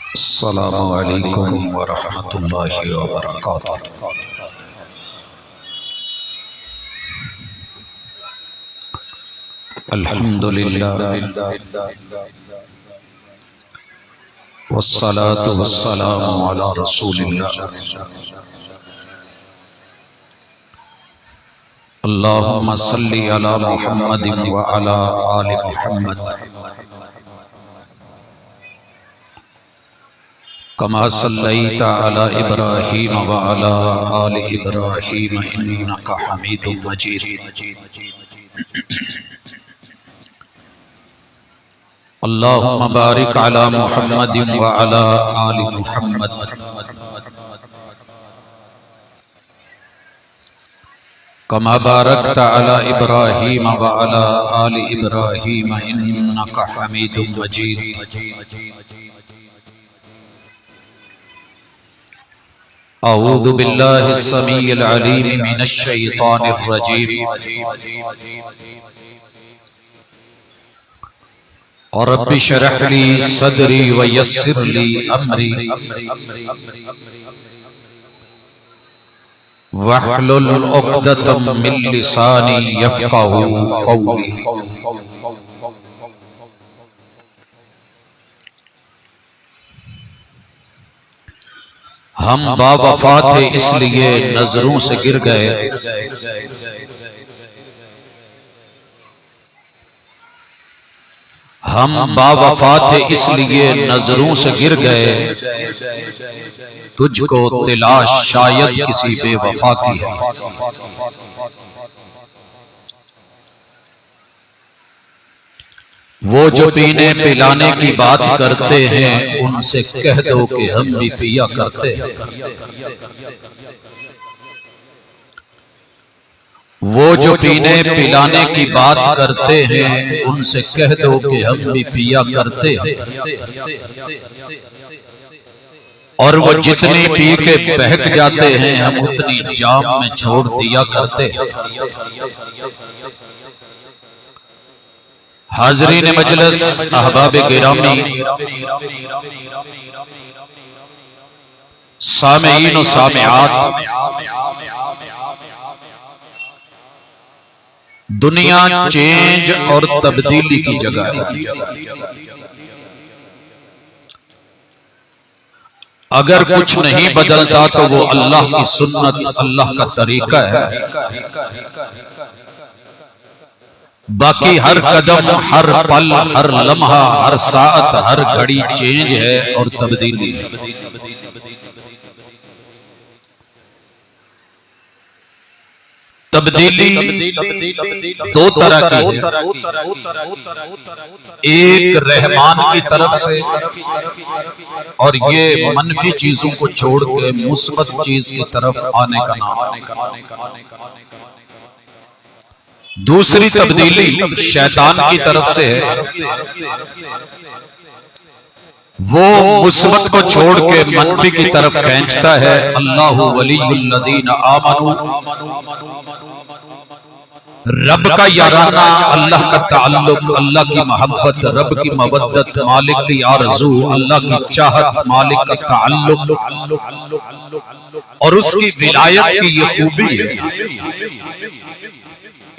अस्सलामु अलैकुम वरहमतुल्लाहि वबरकातुहू। अल्हम्दुलिल्लाह वस्सलातु वस्सलामु अला रसूलिल्लाह। अल्लाहुम्मा सल्लि अला मुहम्मदिन व अला आलि मुहम्मद कमा सल्लैता अला इब्राहीम व अला आलि इब्राहीम इन्नका हमीदुम मजीद। अल्लाहुम्मा बारिक अला मुहम्मदिन व अला आलि मुहम्मद कमा बारकता अला इब्राहीम व अला आलि इब्राहीम इन्नका हमीदुम मजीद। अऊज़ु बिल्लाहि अस्समीइल अलीम मिनश शैतानिर रजीम। और रब्बि शरह ली सदरी व यस्सिर ली अमरी वहलुल उक़दतम मिन लिसानी यफ़क़हू क़ौली। हम बावफा थे इसलिए नजरों से गिर गए, हम बावफा थे इसलिए नजरों से गिर गए, तुझको तलाश शायद किसी बेवफा की है। वो जो पीने पिलाने की बात करते हैं उनसे कह दो कि हम भी पिया करते हैं। वो जो पीने पिलाने की बात करते हैं उनसे कह दो कि हम भी पिया करते हैं। और वो जितनी पी के बहक जाते हैं हम उतनी जाम में छोड़ दिया करते हैं। हाज़रीन मजलिस, अहबाब गिरामी, सामीईन व सामिआत, दुनिया चेंज और तब्दीली की जगह है। अगर कुछ नहीं बदलता तो वो अल्लाह की सुन्नत, अल्लाह का तरीका है। बाकी हर कदम, हर पल, हर लम्हा, हर साअत, हर घड़ी चेंज है और तब्दीली है। तब्दीली दो तरह की है, एक रहमान की तरफ से और ये मनफी चीजों को छोड़ के मुस्बत चीज की तरफ आने का नाम। दूसरी तब्दीली शैतान की तरफ से है, वो मुस्बत को छोड़ के मनफी की तरफ खींचता है। अल्लाहु वलियुल्लज़ीना आमनू, रब का याराना, अल्लाह का ताल्लुक, अल्लाह की मोहब्बत, रब की मवद्दत, मालिक की आरज़ू, अल्लाह की चाहत, मालिक का ताल्लुक और उसकी विलायत की ये खूबी है।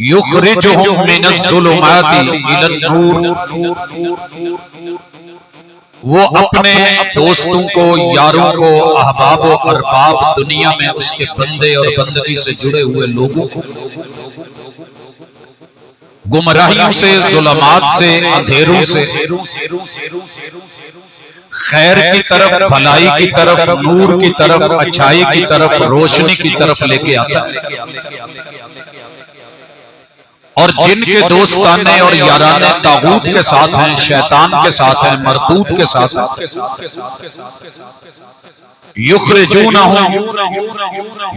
युखरिजुहुम मिनज़्ज़ुलुमाति इलन-नूर, वो अपने दोस्तों को, यारों को, अहबाब व अरबाब, दुनिया में उसके बंदे और बंदगी से जुड़े हुए लोगों को गुमराहियों से, जुल्मात से, अंधेरों से खैर की तरफ, भलाई की तरफ, नूर की तरफ, अच्छाई की तरफ, रोशनी की तरफ लेके आता है। और जिनके दोस्ताने और याराने तागूत के साथ हैं, शैतान के साथ हैं, मरदूत के साथ हैं, युखरिजूनहुम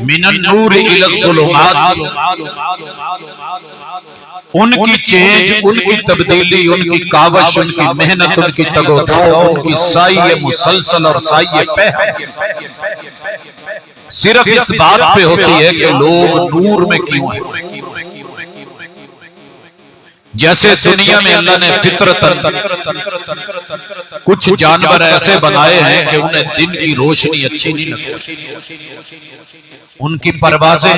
मिनन-नूर इलज़-ज़ुलुमात, उनकी चेंज, उनकी तब्दीली, उनकी कावश, उनकी मेहनत, उनकी तगोदो, उनकी साई मुसलसल और साई पह सिर्फ इस बात पे होती है कि लोग नूर में क्यों हैं। जैसे दुनिया में अल्लाह ने फितरतन कुछ जानवर ऐसे बनाए हैं कि उन्हें दिन की रोशनी अच्छी नहीं लगती, उनकी परवाजें,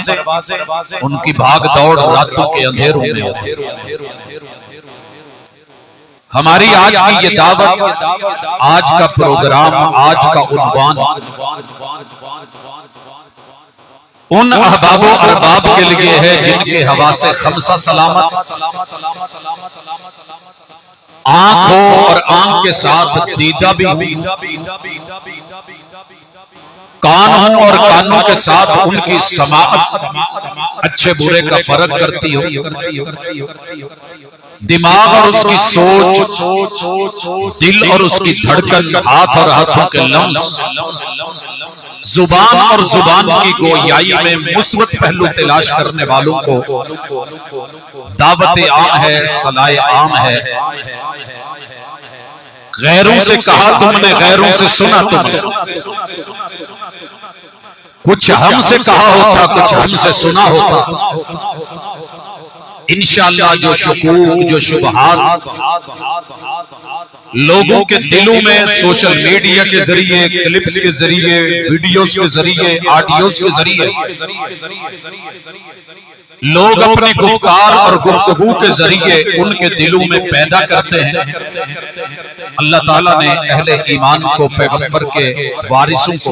उनकी भाग दौड़ रातों के अंधेरों में होती है। हमारी आज की ये दावत, आज का प्रोग्राम, आज का उन्वान उन अहबाबो अरबाब के लिए है जिनके हवा से खमसा सलामत, आंख हो और आंख के साथ दीदा भी, कान हो और कानों के साथ उनकी समाअत अच्छे बुरे का फर्क करती हो, दिमाग और उसकी सोच, दिल और उसकी धड़कन, हाथ और हाथों के लम्स, जुबान और जुबान की गोयाई में मुस्बत पहलू से तलाश करने वालों को दावत आम है, सलाए आम है। गैरों से कहा तुमने, गैरों से सुना तुमने, कुछ हमसे कहा होता, कुछ हमसे सुना होता। इंशाअल्लाह जो शकूक, जो शुबहात लोगों के दिलों में सोशल मीडिया के जरिए, क्लिप्स के जरिए, वीडियोस के जरिए, ऑडियोस के जरिए लोग अपनी गुफ्तार और गुफ्तगू के जरिए उनके दिलों में पैदा करते हैं। अल्लाह ताला ने अहले ईमान को, पैगंबर के वारिसों को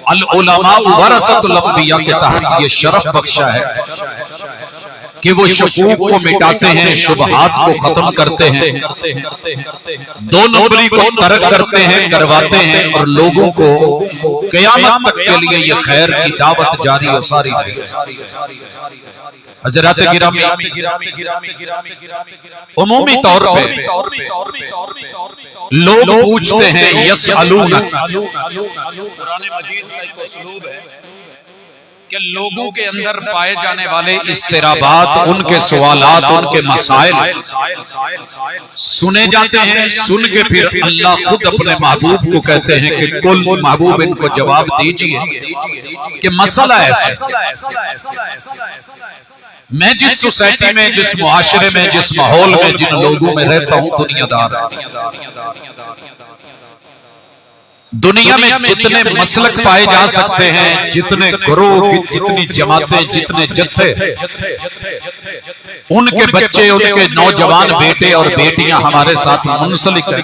अल उलमा वरसतुल अंबिया के तहत ये शरफ बख्शा है कि वो शकूक को मिटाते हैं, शुबहात को खत्म करते हैं, दो नंबरी को तरक करते हैं, करवाते हैं और लोगों को क़यामत तक के लिए ये खैर की दावत जारी और सारी है। हज़रात गिरामी, उमूमी तौर पे लोग पूछते हैं यसअलूना, कुरान मजीद का एक उसलूब है कि लोगों के अंदर पाए जाने वाले इस्तिराबात, उनके सवालात, उनके मसाइल सुने जाते हैं। सुन के फिर अल्लाह खुद अपने महबूब को कहते हैं कि कुल महबूब इनको जवाब दीजिए कि मसला ऐसा, मैं जिस सोसाइटी में, जिस मुआशरे में, जिस माहौल में, जिन लोगों में रहता हूं, दुनिया में जितने मसलक पाए जा सकते हैं, जितने ग्रोह, जितनी जमातें, जितने जत्थे, उनके बच्चे, उनके नौजवान बेटे और बेटियां हमारे साथ मुंसलिक हैं।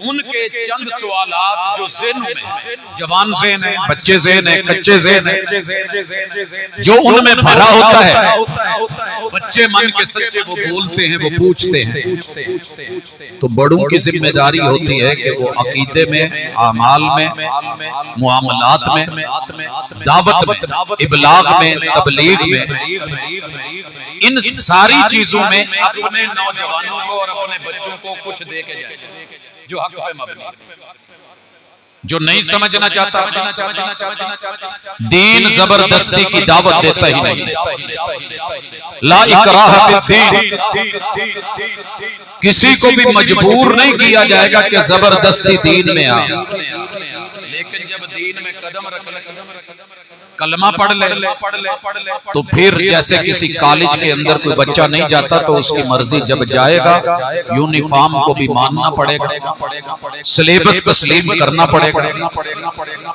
उनके चंद सवालात जो ज़हन में, जवान ज़हन है, बच्चे ज़हन है, कच्चे ज़हन है, जो उनमें भरा होता है, बच्चे मन के सच्चे वो बोलते हैं, वो पूछते हैं। तो बड़ों की जिम्मेदारी होती है कि वो अकीदे में, आमाल में, मुआमलात में, दावत में, इबलाग में, तबलीग में, इन सारी चीजों में अपने नौजवानों को और अपने बच्चों को कुछ दे के जाए जो हक पे मबनी। जो नहीं समझना चाहता, दीन जबरदस्ती की दावत देता ही नहीं। ला इकराह फिद्दीन, किसी को भी मजबूर नहीं किया जाएगा कि जबरदस्ती दीन में आ, लेकिन जब दीन में कदम रख ले, कलमा पढ़ ले, तो फिर जैसे किसी कॉलेज के अंदर कोई बच्चा नहीं जाता तो उसकी मर्जी जब जाएगा, यूनिफॉर्म को भी मानना पड़ेगा, सिलेबस तस्लीम करना पड़ेगा,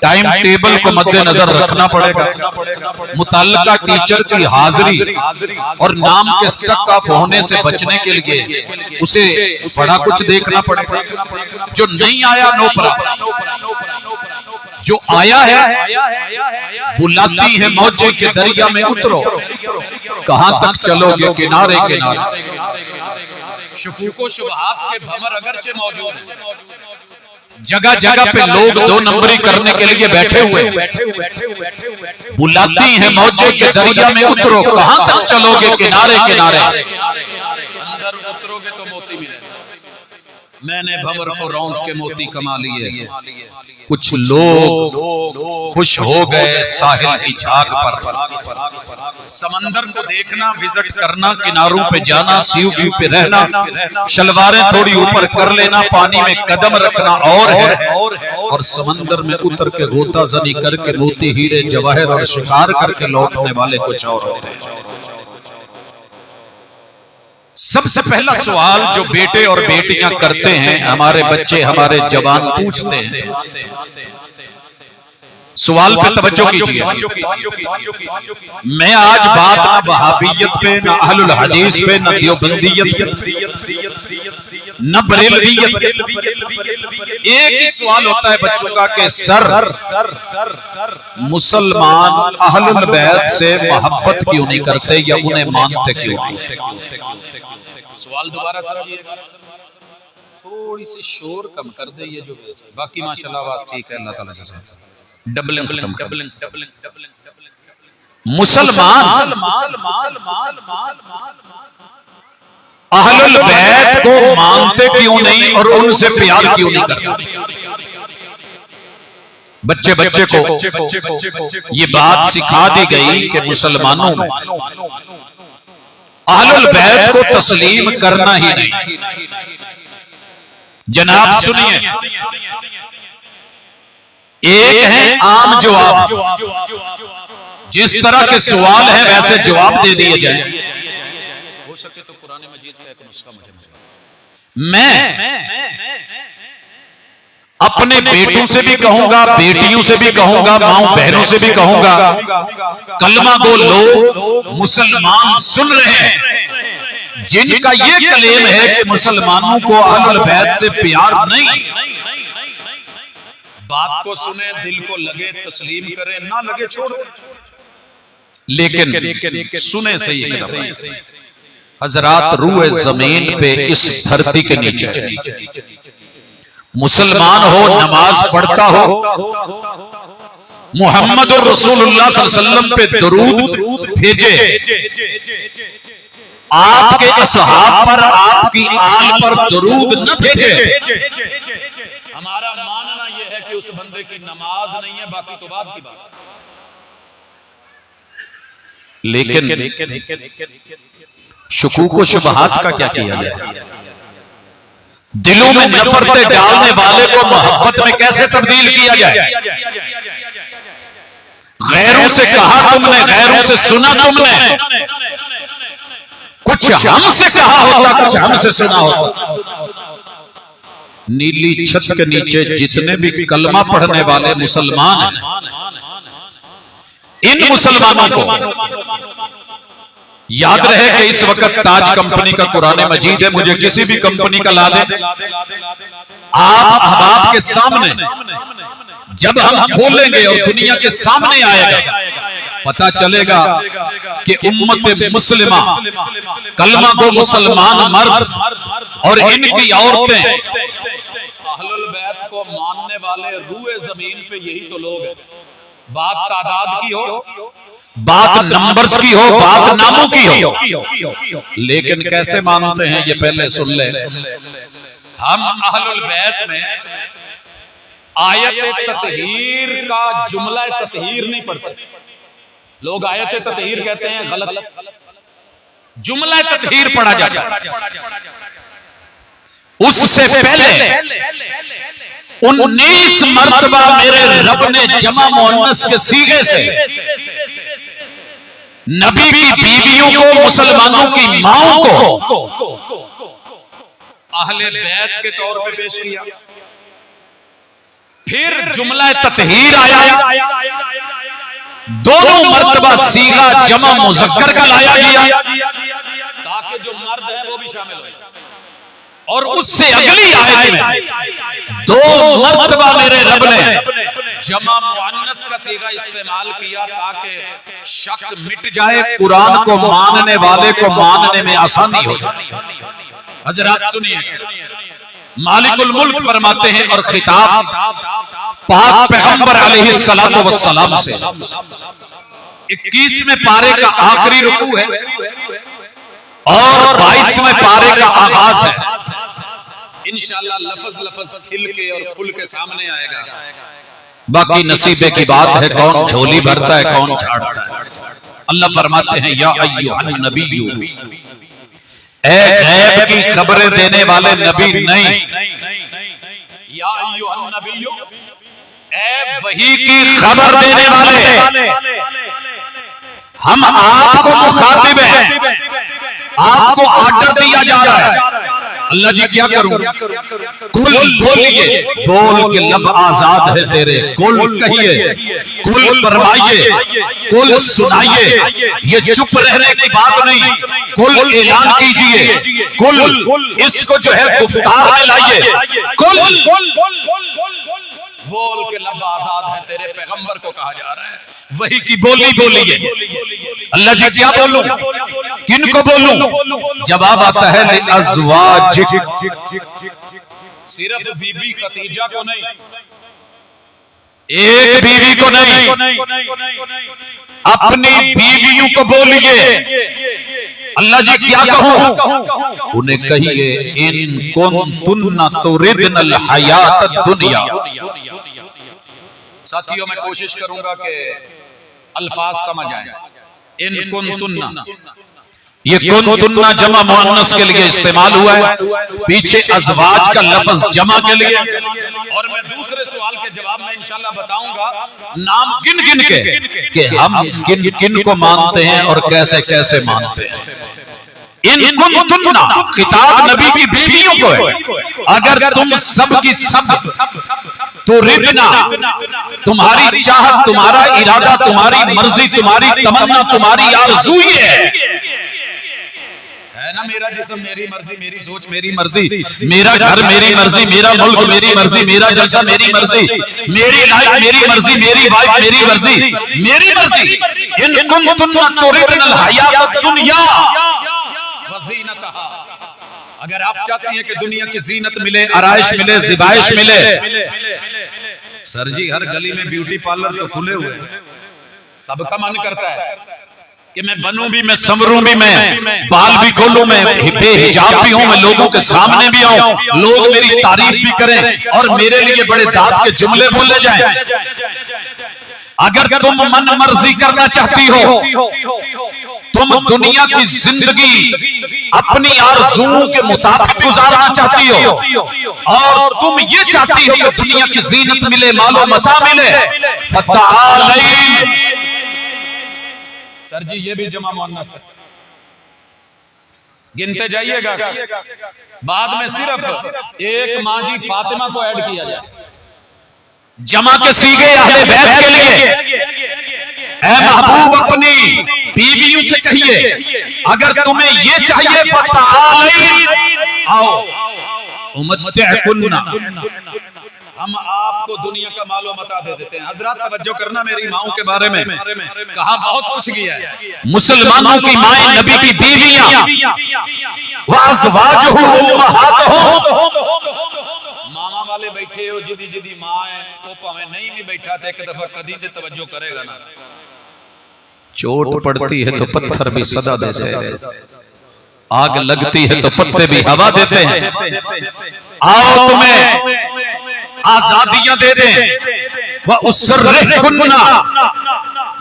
टाइम टेबल को मद्देनजर रखना पड़ेगा, मुतल्लिका टीचर की हाजिरी और नाम के स्टक ऑफ होने से बचने के लिए उसे बड़ा कुछ देखना पड़ेगा। जो नहीं आया नो प्रॉब्लम, जो आया है बुलाती है मौजे के दरिया में उतरो, कहां तक चलोगे किनारे किनारे। शुकूक व शुबहात के भंवर अगरचे मौजूद हैं, जगह जगह पे लोग दो नंबरी करने के लिए बैठे हुए, बुलाती है मौजे के दरिया में उतरो, कहां तक चलोगे किनारे किनारे। अंदर उतरोगे तो मोती मिलेगा, मैंने भंवर को रौंद के मोती कमा लिए। कुछ लोग खुश हो गए साहिल की झाग पर, समंदर को देखना, विजिट करना, किनारों पे जाना, सीयू पे रहना, शलवारें थोड़ी ऊपर कर लेना, पानी में कदम रखना और है, और समंदर में उतर के गोता जनी करके मोती, हीरे, जवाहर और शिकार करके लौटने वाले कुछ और होते हैं। सबसे पहला सवाल जो बेटे और बेटियां करते हैं, हमारे बच्चे हमारे जवान पूछते हैं, सवाल पे तवज्जो कीजिए। मैं आज बात ना वहाबियत पे, ना अहलुल हदीस पे, ना देवबंदियत न बरेलवियत। एक ही सवाल होता है बच्चों का कि सर मुसलमान अहलुल बैत से मोहब्बत क्यों नहीं करते या उन्हें मानते क्यों नहीं? सवाल दोबारा समझिएगा, थोड़ी सी शोर कम कर दे ये जो, बाकी माशाल्लाह आवाज ठीक है, अल्लाह ताला जज़ा। डबलिंग मुसलमान अहलुल बैत को मानते क्यों नहीं और उनसे प्यार क्यों नहीं करते? बच्चे को ये बात सिखा दी गई कि मुसलमानों में अहलुल बैत को तस्लीम करना ही नहीं। जनाब सुनिए, एक है आम जवाब, जिस तरह के सवाल हैं वैसे जवाब दे दिए जाए। हो सके तो कुरान मजीद का एक नुस्खा मुझे, मैं अपने बेटों से भी कहूंगा, बेटियों से भी कहूंगा, माओ बहनों से भी कहूंगा, कलमा गो लोग मुसलमान सुन रहे हैं जिनका ये क्लेम है कि मुसलमानों को अहलुल बैत से प्यार नहीं, बात को सुने, दिल को लगे तस्लीम करें, ना लगे छोड़। लेकिन सुने सही कदम। हजरात, रूह जमीन पे इस धरती के नीचे मुसलमान हो, नमाज पढ़ता हो, मुहम्मद रसूलुल्लाह सल्लल्लाहु अलैहि वसल्लम पे दरूद भेजे, आपके असहाब पर, आपकी आल पर दरूद न भेजे, हमारा मानना यह है कि उस बंदे की नमाज नहीं है, बाकी तो बात की बात। लेकिन शुकूक व शुबहात का क्या किया जाए? दिलों में नफरतें डालने वाले को मोहब्बत में कैसे तब्दील किया जाए? गैरों से कहा तुमने, गैरों से सुना तुमने, कुछ हमसे कहा होता, कुछ हमसे सुना होता। नीली छत के नीचे जितने भी कलमा पढ़ने वाले मुसलमान हैं, इन मुसलमानों को याद रहे कि इस वक्त ताज कंपनी का कुरान मजीद है, मुझे किसी भी कंपनी का ला दे, आप अहबाब के सामने जब हम खोलेंगे और दुनिया के सामने आएगा, पता चलेगा कि उम्मत मुस्लिमा, कलमा को मुसलमान मर्द और इनकी औरतें अहलुल बैत को मानने वाले रूए जमीन पे यही तो लोग हैं। बात तादाद की हो, बात नंबर्स की हो, बात नामों की हो, लेकिन कैसे मानते हैं ये पहले सुन ले। हम अहलुल बैत में आयत ततहीर का जुमला ततहीर नहीं पढ़ते। लोग आयत ततहीर कहते हैं, गलत, जुमला ततहीर पढ़ा जाता है। उससे पहले 19 मर्तबा मेरे रब ने जमा मुअन्नस के सीगे से नबी की बीवियों को, मुसलमानों की माओं को अहले बैत के तौर पे पेश किया। फिर जुमला ततहीर आया, दोनों मर्तबा सीगा जमा मुज़क्कर का लाया गया ताकि जो मर्द है वो भी शामिल हो। और उससे अगली आयत में 2 मर्तबा मेरे रब ने जमा मुअन्नस का सीगा इस्तेमाल किया ताकि शक मिट जाए, कुरान को मानने वाले को मानने में आसानी हो जाए। हजरात सुनिए, मालिकुल मुल्क फरमाते हैं और खिताब पाक पैगंबर अलैहिस्सलातु वस्सलाम से 21वें पारे का आखिरी रुकू है और 22वें पारे का आगाज है। इंशाअल्लाह लफ्ज लफ्ज खिल के और खुल के सामने आएगा। बाकी नसीबे की बात है, कौन झोली भरता है, कौन झाड़ता है। अल्लाह फरमाते हैं, या अय्युहन नबिय्यु, ए गैब की खबरें देने वाले नबी नहीं, या अय्युहन नबिय्यु, ए वही की खबर देने वाले, हम आपको मुखातिब हैं, आपको आर्डर दिया जा रहा है, अल्लाह जी क्या करूं? कुल बोलिए, बोल के लब आजाद है तेरे, कुल कहिए, कुल फरमाइए, कुल सुनाइए। ये चुप रहने की बात नहीं, कुल ऐलान कीजिए, कुल इसको जो है गुफ्तार में लाइए। कुल बोल के लब आजाद है तेरे, पैगंबर को कहा जा रहा है वही की बोली बोलिए। अल्लाह जी क्या बोलूं, किन को बोलूं? जवाब आता है अज़वाजिक, सिर्फ बीबी खतीजा को नहीं, एक बीवी को नहीं, अपनी बीवियों को बोलिए। अल्लाह जी क्या कहूं? उन्हें कहिए इन कुन्तुन्ना तुरिदनल हयात दुनिया। साथियों मैं कोशिश करूंगा कि अल्फाज समझ आए। इन कुन्तुन्ना, ये कुन्तुन्ना जमा मुअन्नस के लिए इस्तेमाल हुआ है, पीछे अज़वाज का लफ्ज जमा के लिए। और मैं दूसरे सवाल के जवाब में इंशाल्लाह बताऊंगा नाम गिन गिन के कि हम किन किन को मानते हैं और कैसे कैसे मानते हैं। इन कुन्तुन्ना खिताब नबी की बीवियों को है। अगर तुम सब की सब तो रिदना, तुम्हारी चाहत, तुम्हारा इरादा, तुम्हारी मर्जी, तुम्हारी तमन्ना, तुम्हारी आरज़ू है ना, मेरा जिस्म मेरी मर्जी, मेरी सोच मेरी मर्जी, मेरा घर मेरी मर्जी, मेरा मुल्क मेरी मर्जी, मेरा जलसा मेरी मर्जी, मेरी लाइफ मेरी मर्जी, मेरी वाइफ मेरी मर्जी, मेरी मर्जी। इन कुन्तुन्ना तुरिदनल हयात दुनिया वज़ीनतहा, अगर आप चाहती हैं कि दुनिया की जीनत मिले, आराइश मिले, ज़िबाइश मिले। सर जी हर गली में ब्यूटी पार्लर तो खुले हुए, सबका मन करता है कि मैं बनूं भी, मैं संवरूं भी, मैं बाल भी खोलूं, मैं बेहिजाब भी हूं, मैं लोगों के सामने भी आऊं, लोग मेरी तारीफ भी करें और मेरे लिए बड़े दाद के जुमले बोले जाएं। अगर तुम मन मर्जी करना चाहती हो, तुम दुनिया की जिंदगी अपनी आरज़ुओं के मुताबिक गुजारना चाहती हो और तुम ये चाहती हो कि दुनिया की जीनत मिले, मालो मता मिले, फतालैन। सर जी ये भी जमा मुअन्नस है, गिनते जाइएगा, बाद में सिर्फ एक माँ जी फातिमा को ऐड किया जाए। जमा के सीगे अहले बैत के लिए, ऐ महबूब अपनी बीवियों से कहिए अगर तुम्हें ये चाहिए फतालैन, आओ उम्मतिकुन्ना, हम आपको दुनिया का मालो मता दे देते हैं। हजरात तवज्जो करना मेरी माओं के बारे में, कहा बहुत कुछ किया है। मुसलमानों की माएं नबी की बीवियां, व अज़वाजुहु उम्महातुहुम, मामा वाले बैठे हो जिदी जिदी मां है, तो भावे नहीं भी बैठा थे एक दफा कदी ते तवज्जो करेगा ना, चोट पड़ती है तो पत्थर भी सदा देते हैं, आग लगती है तो पत्ते भी हवा देते हैं। आओ तुम्हें आजादियां दे दें, वह उसर्रिहुन्ना,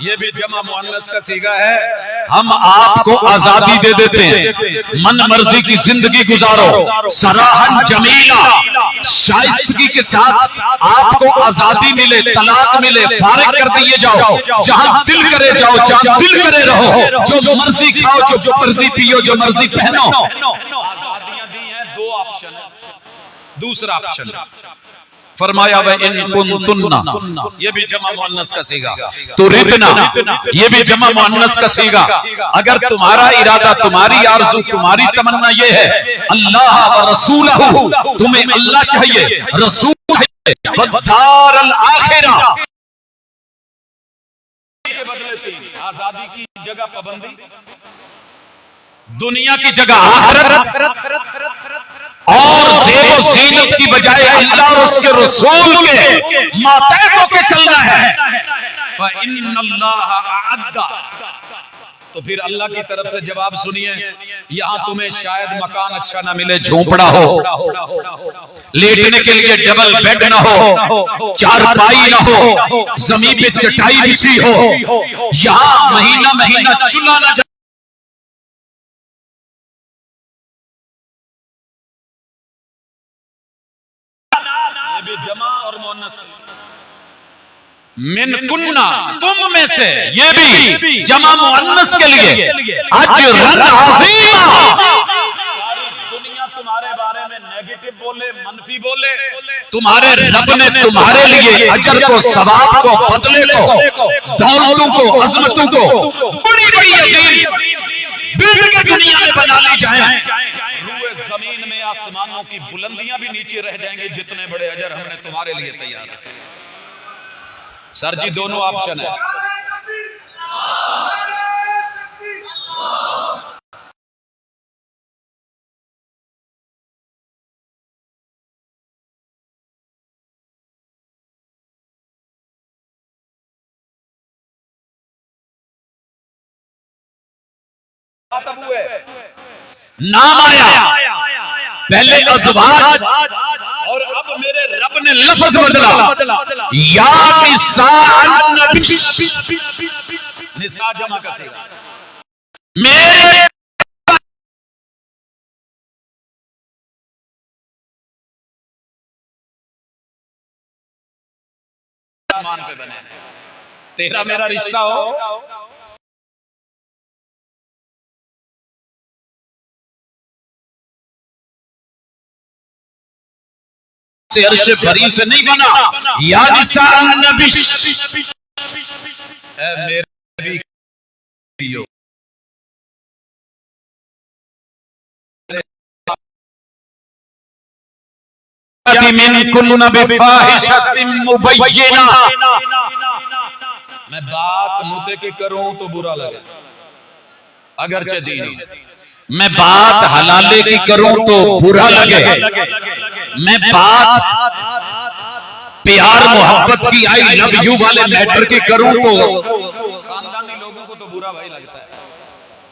ये भी जमा मुअन्नस का सीगा है, हम आपको आजादी दे देते हैं, मन मर्जी की जिंदगी गुजारो, सराहन जमीला, शाइस्तगी के साथ आपको आजादी मिले, तलाक मिले, फारिग कर दिए जाओ, जहां दिल करे जाओ, जहां दिल करे रहो, जो मर्जी खाओ, जो मर्जी पियो, जो मर्जी पहनो। आजादियां दी हैं, दो ऑप्शन है। दूसरा ऑप्शन फरमाया व इन कुन्तुन्ना, ये भी जमा मुअन्नस का सीगा, तुरिदना, ये भी जमा मुअन्नस का सीगा। अगर तुम्हारा इरादा, तुम्हारी आरज़ू, तुम्हारी तमन्ना ये है अल्लाह व रसूलहू, तुम्हें अल्लाह चाहिए, रसूल चाहिए, व दारल आखिरा, के बदले तीन, आजादी की जगह पाबंदी, दुनिया की जगह आखिरत, और ज़ेब व ज़ीनत की बजाय अल्लाह और उसके रसूल के मातहत के चलना है। फ़इन्नल्लाह अअद्दा, तो फिर अल्लाह की तरफ से जवाब सुनिए, यहां तुम्हें शायद मकान अच्छा ना मिले, झोंपड़ा हो, लेटने के लिए डबल बेड ना हो, चारपाई ना हो, जमीन पे चटाई बिछी हो, यहां महीना महीना चूल्हा ना जमा और मुअन्नस, मिन कुन्ना, तुम में से, ये भी जमा मुअन्नस के लिए अजरन अज़ीमा। दुनिया तुम्हारे बारे में नेगेटिव बोले, मनफी बोले, तुम्हारे रब ने तुम्हारे लिए अजर को, सवाब को, बदले को, दौलतों को, अज़मतों को बड़ी बड़ी अज़ीम बिल्ड के दुनिया में बना ली जाए। जमीन में आसमानों की बुलंदियां भी नीचे रह जाएंगे, जितने बड़े अजर हमने तुम्हारे लिए तैयार रखे। सर जी दोनों ऑप्शन है। नाम आया पहले अज़वाज, और अब मेरे रब ने लफ्ज़ बदला, या निसाअन नबी, निसा जमा का सीगा, मेरे आसमान पे बने, तेरा मेरा रिश्ता हो। से अर्श बरी से नहीं बना, या निसाअन नबी, मेरे नबी मैं बात मुद्दे की करूं तो बुरा लगे, अगरचे जी नहीं, मैं बात हलाले की करूं तो बुरा लगे, मैं बात प्यार मोहब्बत की, आई लव यू वाले मैटर की करूं तो खानदानी लोगों को तो बुरा भाई लगता है।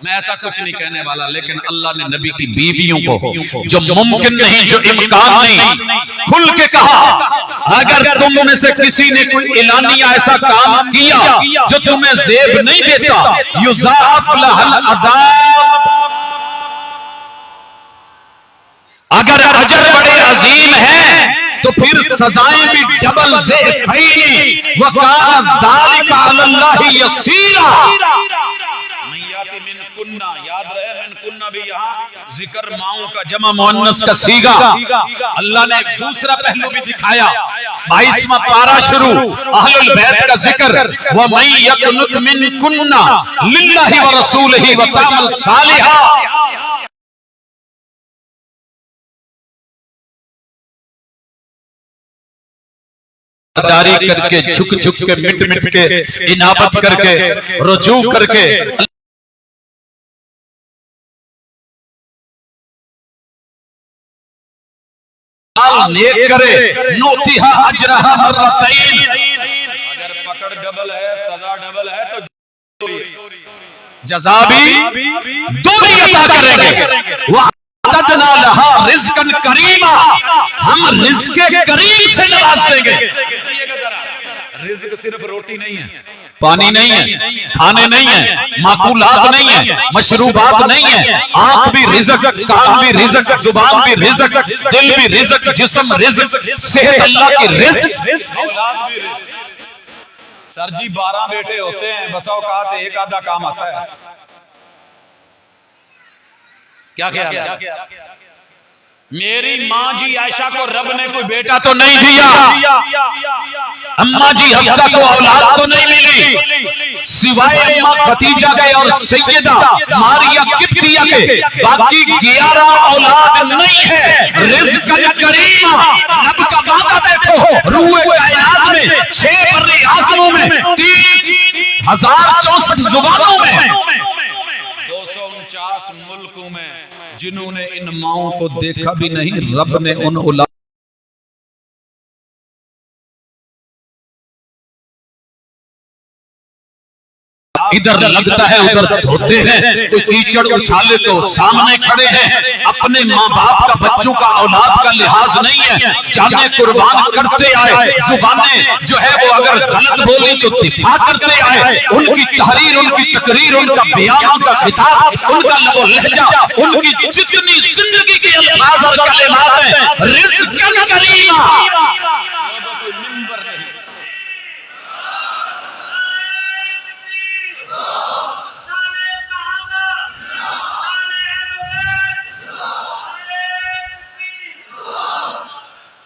मैं ऐसा कुछ नहीं कहने वाला, लेकिन अल्लाह ने नबी की बीवियों को जो मुमकिन नहीं, जो इम्कान नहीं, खुल के कहा, अगर तुम में से किसी ने कोई एलानिया ऐसा काम किया जो तुम्हें ज़ेब नहीं देता, युज़ाअफ़ लहल अज़ाब, अगर अजर बड़े अजीम हैं तो फिर सजाएं भी डबल ज़ेफ़ैनी व कान ज़ालिका अलल्लाहि यसीरा। मिन कुन्ना, याद रहे मिन कुन्ना भी यहाँ जिक्र माओ का जमा मुअन्नस का सीगा। अल्लाह ने दूसरा पहलू भी दिखाया, 22वां पारा शुरू, अहलुल बैत का जिक्र, व मन यकुनुत मिन कुन्ना लिल्लाहि व रसूलिही व तअमल सालिहा। दारी करके, झुक झुक के, मिट मिट के, इनाबत करके, रुजू करके, नेक करे, नोतिहा अजरहा मर्रतैन, अगर पकड़ डबल है, सजा डबल है, तो जज़ा भी दोहरी अता करेंगे। वअतदना लहा रिज़्क़न करीमा, हम रिज़्क़ करीम से नवाज देंगे। रिज़्क़ सिर्फ रोटी नहीं है, पानी नहीं है, खाने नहीं है, माकूलात नहीं है, मशरूबात नहीं है, आंख भी रिज़्क़, कान भी रिज़्क़, जुबान भी रिज़्क़, दिल भी रिज़्क़, जिस्म रिज़्क़, सेहत अल्लाह की रिज़्क़, औलाद भी रिज़्क़। सर जी 12 बेटे होते हैं, बसा औकात एक आधा काम आता है। क्या ख्याल है? मेरी माँ जी आयशा को रब ने कोई बेटा तो नहीं दिया, अम्मा जी हफ्सा को औलाद तो नहीं मिली, सिवाय अम्मा खदीजा के और सैयदा मारिया किब्तिया के बाकी 11 औलाद नहीं है। रिज़्क़न करीमा, रब का वादा देखो, रूए कायनात में, 6 बर्रे आज़मों में, 30,064 जुबानों में, 249 मुल्कों में, जिन्होंने इन माओं को देखा भी नहीं, रब ने उन औलाद इधर लगता है उधर धोते हैं, कोई कीचड़ उछाले तो सामने खड़े हैं। अपने माँ बाप का, बच्चों का, औलाद का लिहाज नहीं है, जाने कुर्बान करते आए। जुबानें जो है वो अगर गलत बोली तो दिफा करते आए। उनकी तहरीर, उनकी तकरीर, उनका बयान, उनका खिताब, उनका लबो लहजा, उनकी जितनी जिंदगी के अल्फाज और कलिमात हैं, रिज़्क़न करीमा,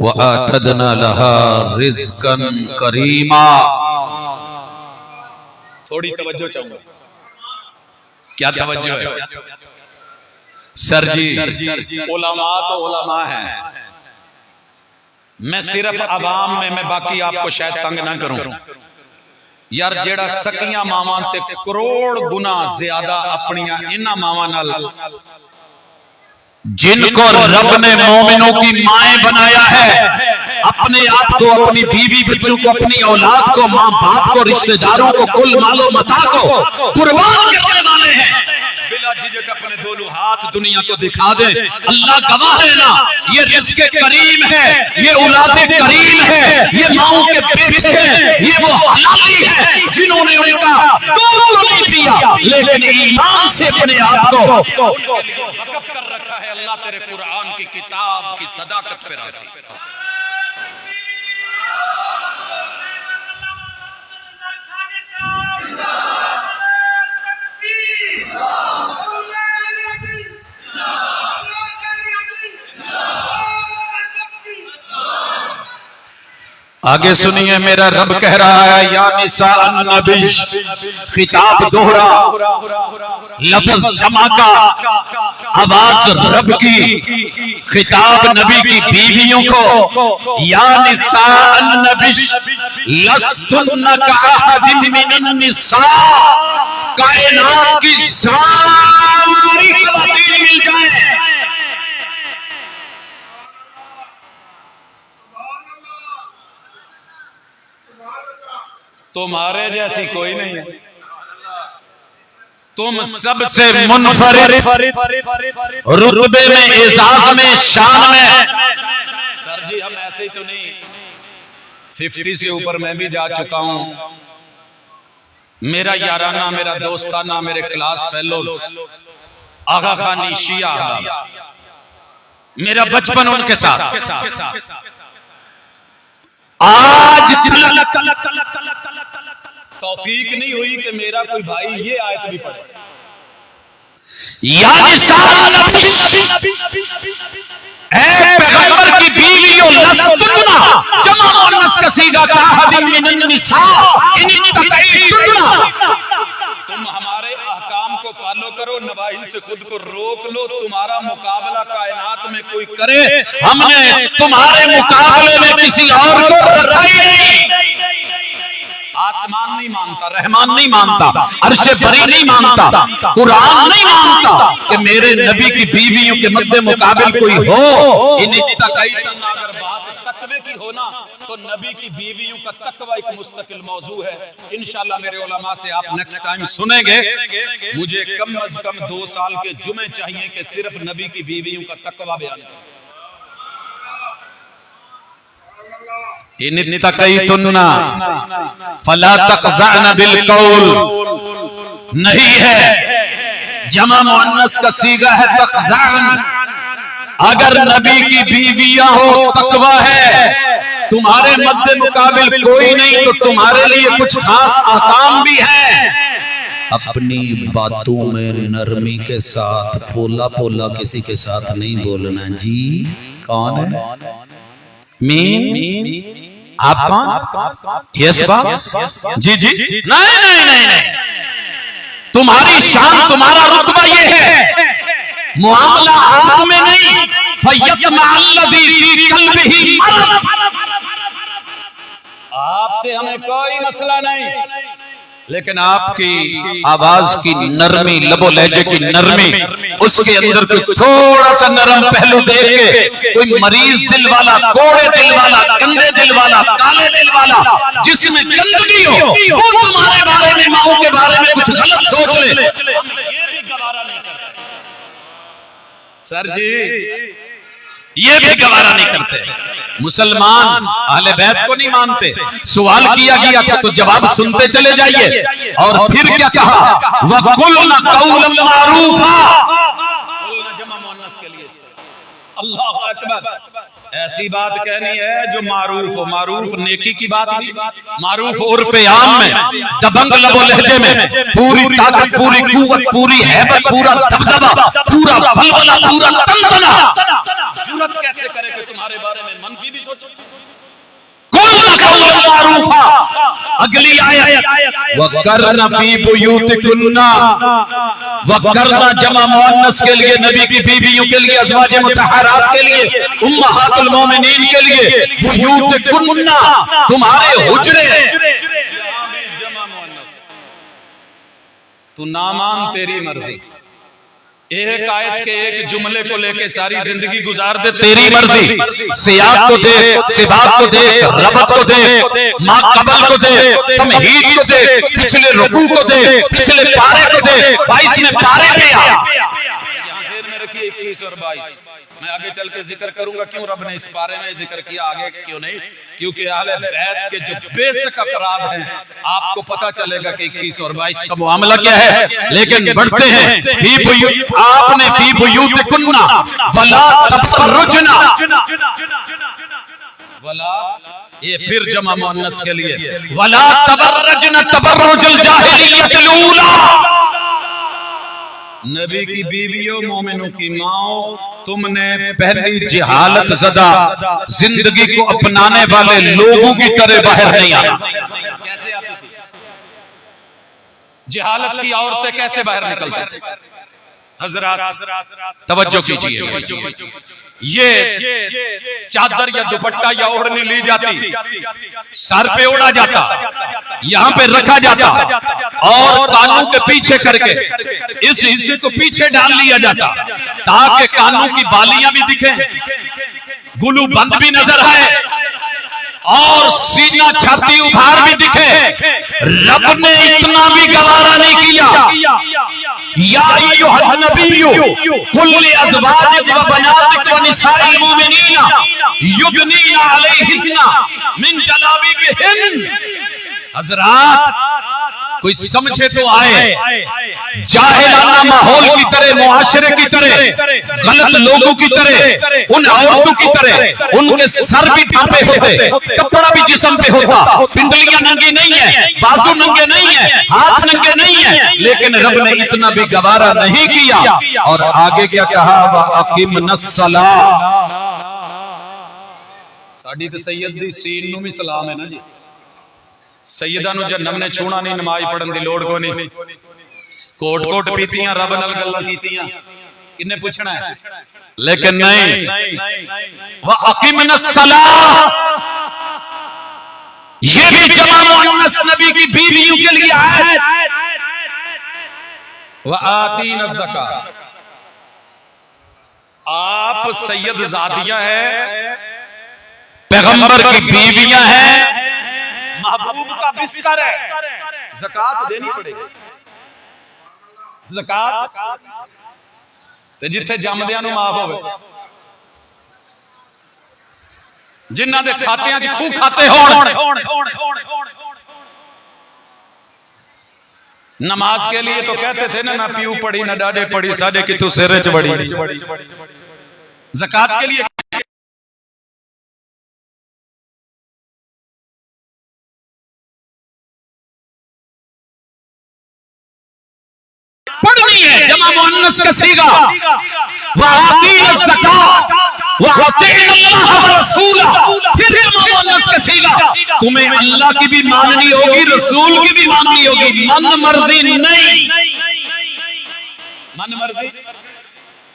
व आतदना लहा रिज़्क़न करीमा। थोड़ी तवज्जो चाहूंगा। क्या तवज्जो है? सर जी उलमा तो उलमा है, मैं सिर्फ अवाम में, मैं बाकी आपको शायद तंग ना करूं यार। जेड़ा सकियां मावां ते करोड़ गुना ज्यादा अपनियां इन्हां मावां नाल, जिनको रब ने मोमिनों की माएं बनाया है, अपने आप को, अपनी बीवी बच्चों को, अपनी औलाद को, माँ बाप को, रिश्तेदारों को, कुल मालो मता को कुर्बान करने वाले हैं। बिला झिझक अपने दोनों हाथ दुनिया को दिखा दे। अल्लाह गवाह है ना, ये रिज़्क़े करीम है, ये औलादे करीम है, ये माओं के बेटे हैं, ये वो हलाली है जिन्होंने उनका दूध नहीं पिया लेकिन ईमान से अपने आप को वक़्फ़ कर रखा है। अल्लाह तेरे कुरान की किताब की सदाकत पे राज़ी। आगे सुनिए, मेरा रब कह रहा है या निसा अन्नबी, खिताब दोहरा, लफ्ज जमा का, आवाज रब की, खिताब नबी की बीवियों को। या निसा अन्नबी लस्सुन्ना कअहदिम मिनन निसा, कायनात की सारी ख़वातीन मिल जाए, तुम्हारे जैसी कोई नहीं है, तुम सबसे मुनफरिद रुतबे में, एजाज में, शान में। सर जी हम ऐसे ही तो नहीं, 50 से ऊपर मैं भी जा चुका हूं। मेरा याराना, मेरा दोस्ताना, मेरे क्लास फेलोज आगा खानी शिया, मेरा बचपन उनके साथ। आज तौफीक नहीं हुई कि मेरा कोई भाई ये आयत भी पढ़े। या पैगंबर की बीवियों, लस्सुन्ना जमा मुअन्नस का सीगा का अहदिम मिनन निसा इन ततईतुन्ना। तुम हमारे अहकाम को फॉलो करो, नवाही से खुद को रोक लो। तुम्हारा मुकाबला कायनात में कोई करे, हमने तुम्हारे मुकाबले में किसी और को रखा ही नहीं। आसमान नहीं मानता, रहमान नहीं मानता, अर्शे बरी नहीं मानता, कुरान नहीं मानता कि मेरे नबी की बीवियों के मद्दे मुकाबिल कोई हो। अगर बात तकवे की हो ना, तो नबी की बीवियों का तकवा एक मुस्तकिल मौजू है। इंशाल्लाह मेरे उलमा से आप नेक्स्ट टाइम सुनेंगे। मुझे कम अज कम 2 साल के जुमे चाहिए कि सिर्फ नबी की बीवियों का तकवा बयान करें। इन तक़य्तुन्ना फला तक़ज़अन बिल क़ौल, नहीं है, जमा मुअन्नस का सीगा है तक़ज़अन। अगर नबी की बीवियां हो, तकवा है, तुम्हारे मद्दे मुकाबिल कोई नहीं, तो तुम्हारे लिए कुछ खास आकाम भी है। अपनी बातों में नरमी के साथ, पोला पोला किसी के साथ नहीं बोलना। जी कौन है? मीन आप कौन? Yes boss. जी जी। नहीं नहीं नहीं नहीं, तुम्हारी शान, तुम्हारा रुतबा ये है, मुआमला आप में नहीं। फयत्मअल्लज़ी फी क़ल्बिही मरद, आपसे हमें कोई मसला नहीं, लेकिन आपकी आवाज की नरमी, लबो लहजे की नरमी, उसके अंदर कोई थोड़ा सा नरम पहलू देख के, कोई मरीज दिल वाला, कोड़े दिल वाला, गंदे दिल वाला, काले दिल वाला, जिसमें गंदगी हो, वो तुम्हारे बारे में, माओ के बारे में कुछ गलत सोच ले, ये भी गवारा नहीं करते। सर जी ये भी गवारा नहीं करते। मुसलमान अहले बैत को नहीं मानते। सवाल किया गया था तो जवाब सुनते चले जाइए। और फिर क्या कहा? वकुलना कौलन मारूफा, जमा मुअन्नस के लिए अल्लाहु अकबर। ऐसी बात कहनी है जो मारूफ हो। मारूफ नेकी की बात नहीं, मारूफ उर्फ़े आम में, दबंग लबो लहजे में, पूरी ताकत, पूरी कुव्वत, पूरी हैबत, पूरा दबदबा, पूरा फलवला, पूरा तंतना। जुर्रत कैसे करे कि तुम्हारे बारे में मनफी भी सोचे? मारूफा। अगली आयत वकरना फी बुयूतिकुन्ना, वकरना जमा मुअन्नस के लिए, नबी की बीवियों के लिए, अज़वाज मुतहहरात के लिए, उम्महातुल मोमिनीन के लिए, बुयूतिकुन्ना तुम्हारे हुजरे। जमा मुअन्नस, तू ना मान तेरी मर्जी। एक आयत के एक जुमले को लेके सारी जिंदगी गुजार दे तेरी मर्जी। सियाक को देख, सिबाक को देख, रबत को देख, मा कबल को देख, तमहीद को देख, पिछले रुकू को देख, पिछले पारे को देख, 22वें पारे पे आ। यहाँ शेर में रखिए 21 और 22। मैं आगे चल के जिक्र करूंगा क्यों रब ने इस बारे में जिक्र किया, आगे क्यों नहीं, क्योंकि अहले बैत के जो बेसिक अफराद हैं आपको पता चलेगा कि 21 और 22 का मामला क्या है। लेकिन बढ़ते हैं, फी बुयूत, आपने फी बुयूतिकुन्ना वला तबर्रुजना, वला ये फिर जमा मुअन्नस के लिए, वला तबर्रुजना तबर्रुजुल जाहिलिय्यतिल ऊला। नबी की बीवियों, मोमिनों की माओ, तुमने पहली जिहालत ज़दा जिंदगी को अपनाने वाले लोगों की तरह बाहर नहीं आना। कैसे आती थी जिहालत की औरतें, कैसे बाहर निकलती थी? हजरात तवज्जो कीजिए, ये चादर या दुपट्टा या ओढ़नी ली जाती, सर पे ओढ़ा जाता, यहाँ पे रखा जाता और कानों के पीछे करके इस हिस्से को पीछे डाल लिया जाता ताकि कानों की बालियां भी दिखे, गुलू बंद भी नजर आए और सीना छाती उभार भी दिखे। रब ने इतना भी गवारा नहीं किया। या अय्युहन नबिय्यु कुल लिअज़वाजिक व बनातिक व निसाइल मुमिनीना युदनीना अलैहिन्ना मिन जलाबिबिहिन। हजरात कोई समझे तो आए, जाहिलाना माहौल की तरह, मुआशरे की तरह, गलत लोगों की तरह, उन औरतों की तरह उनके सर भी ढांपे होते, कपड़ा भी जिस्म पे होता, पिंडलियां नंगी नहीं है, बाजू नंगे नहीं है, हाथ नंगे नहीं है, लेकिन रब ने इतना भी गवारा नहीं किया। और आगे क्या कहा, वअक़िमनस्सला। साडी ते सैयद दी सीन नूं भी सलाम है ना जी। सैयदा नूं जन्नम ने छूना नहीं, नमाज पढ़न दी लोड़ को नहीं, कोट कोट पीतियां, रब नाल गल्लां कीतियां, किन्ने पूछना है? लेकिन नहीं, वअक़िमनस्सला ये भी जमा मुअन्नस नबी की बीवियों के लिए है। वआतीनज़ ज़कात, आप सैयद ज़ादिया है, पैगंबर की बीवियां हैं, महबूब का बिस्तर है, ज़कात देनी पड़ेगी। ज़कात ते जिथे जमदियां नूं माफ होवे, जिन्हां दे खातियां च खूह खाते होण। नमाज के लिए तो कहते थे ना पीऊ पड़ी ना डाडे पड़ी, साडे कितों सिरे च बड़ी। ज़कात के लिए पढ़नी है, जमा मुअन्नस का सीगा, वआतीनज़ ज़कात वअतीउल्लाह व रसूलहू, फिर जमा मुअन्नस का सीगा। तुम्हें अल्लाह की भी माननी होगी, रसूल की भी माननी होगी, मन मर्जी नहीं। मन मर्जी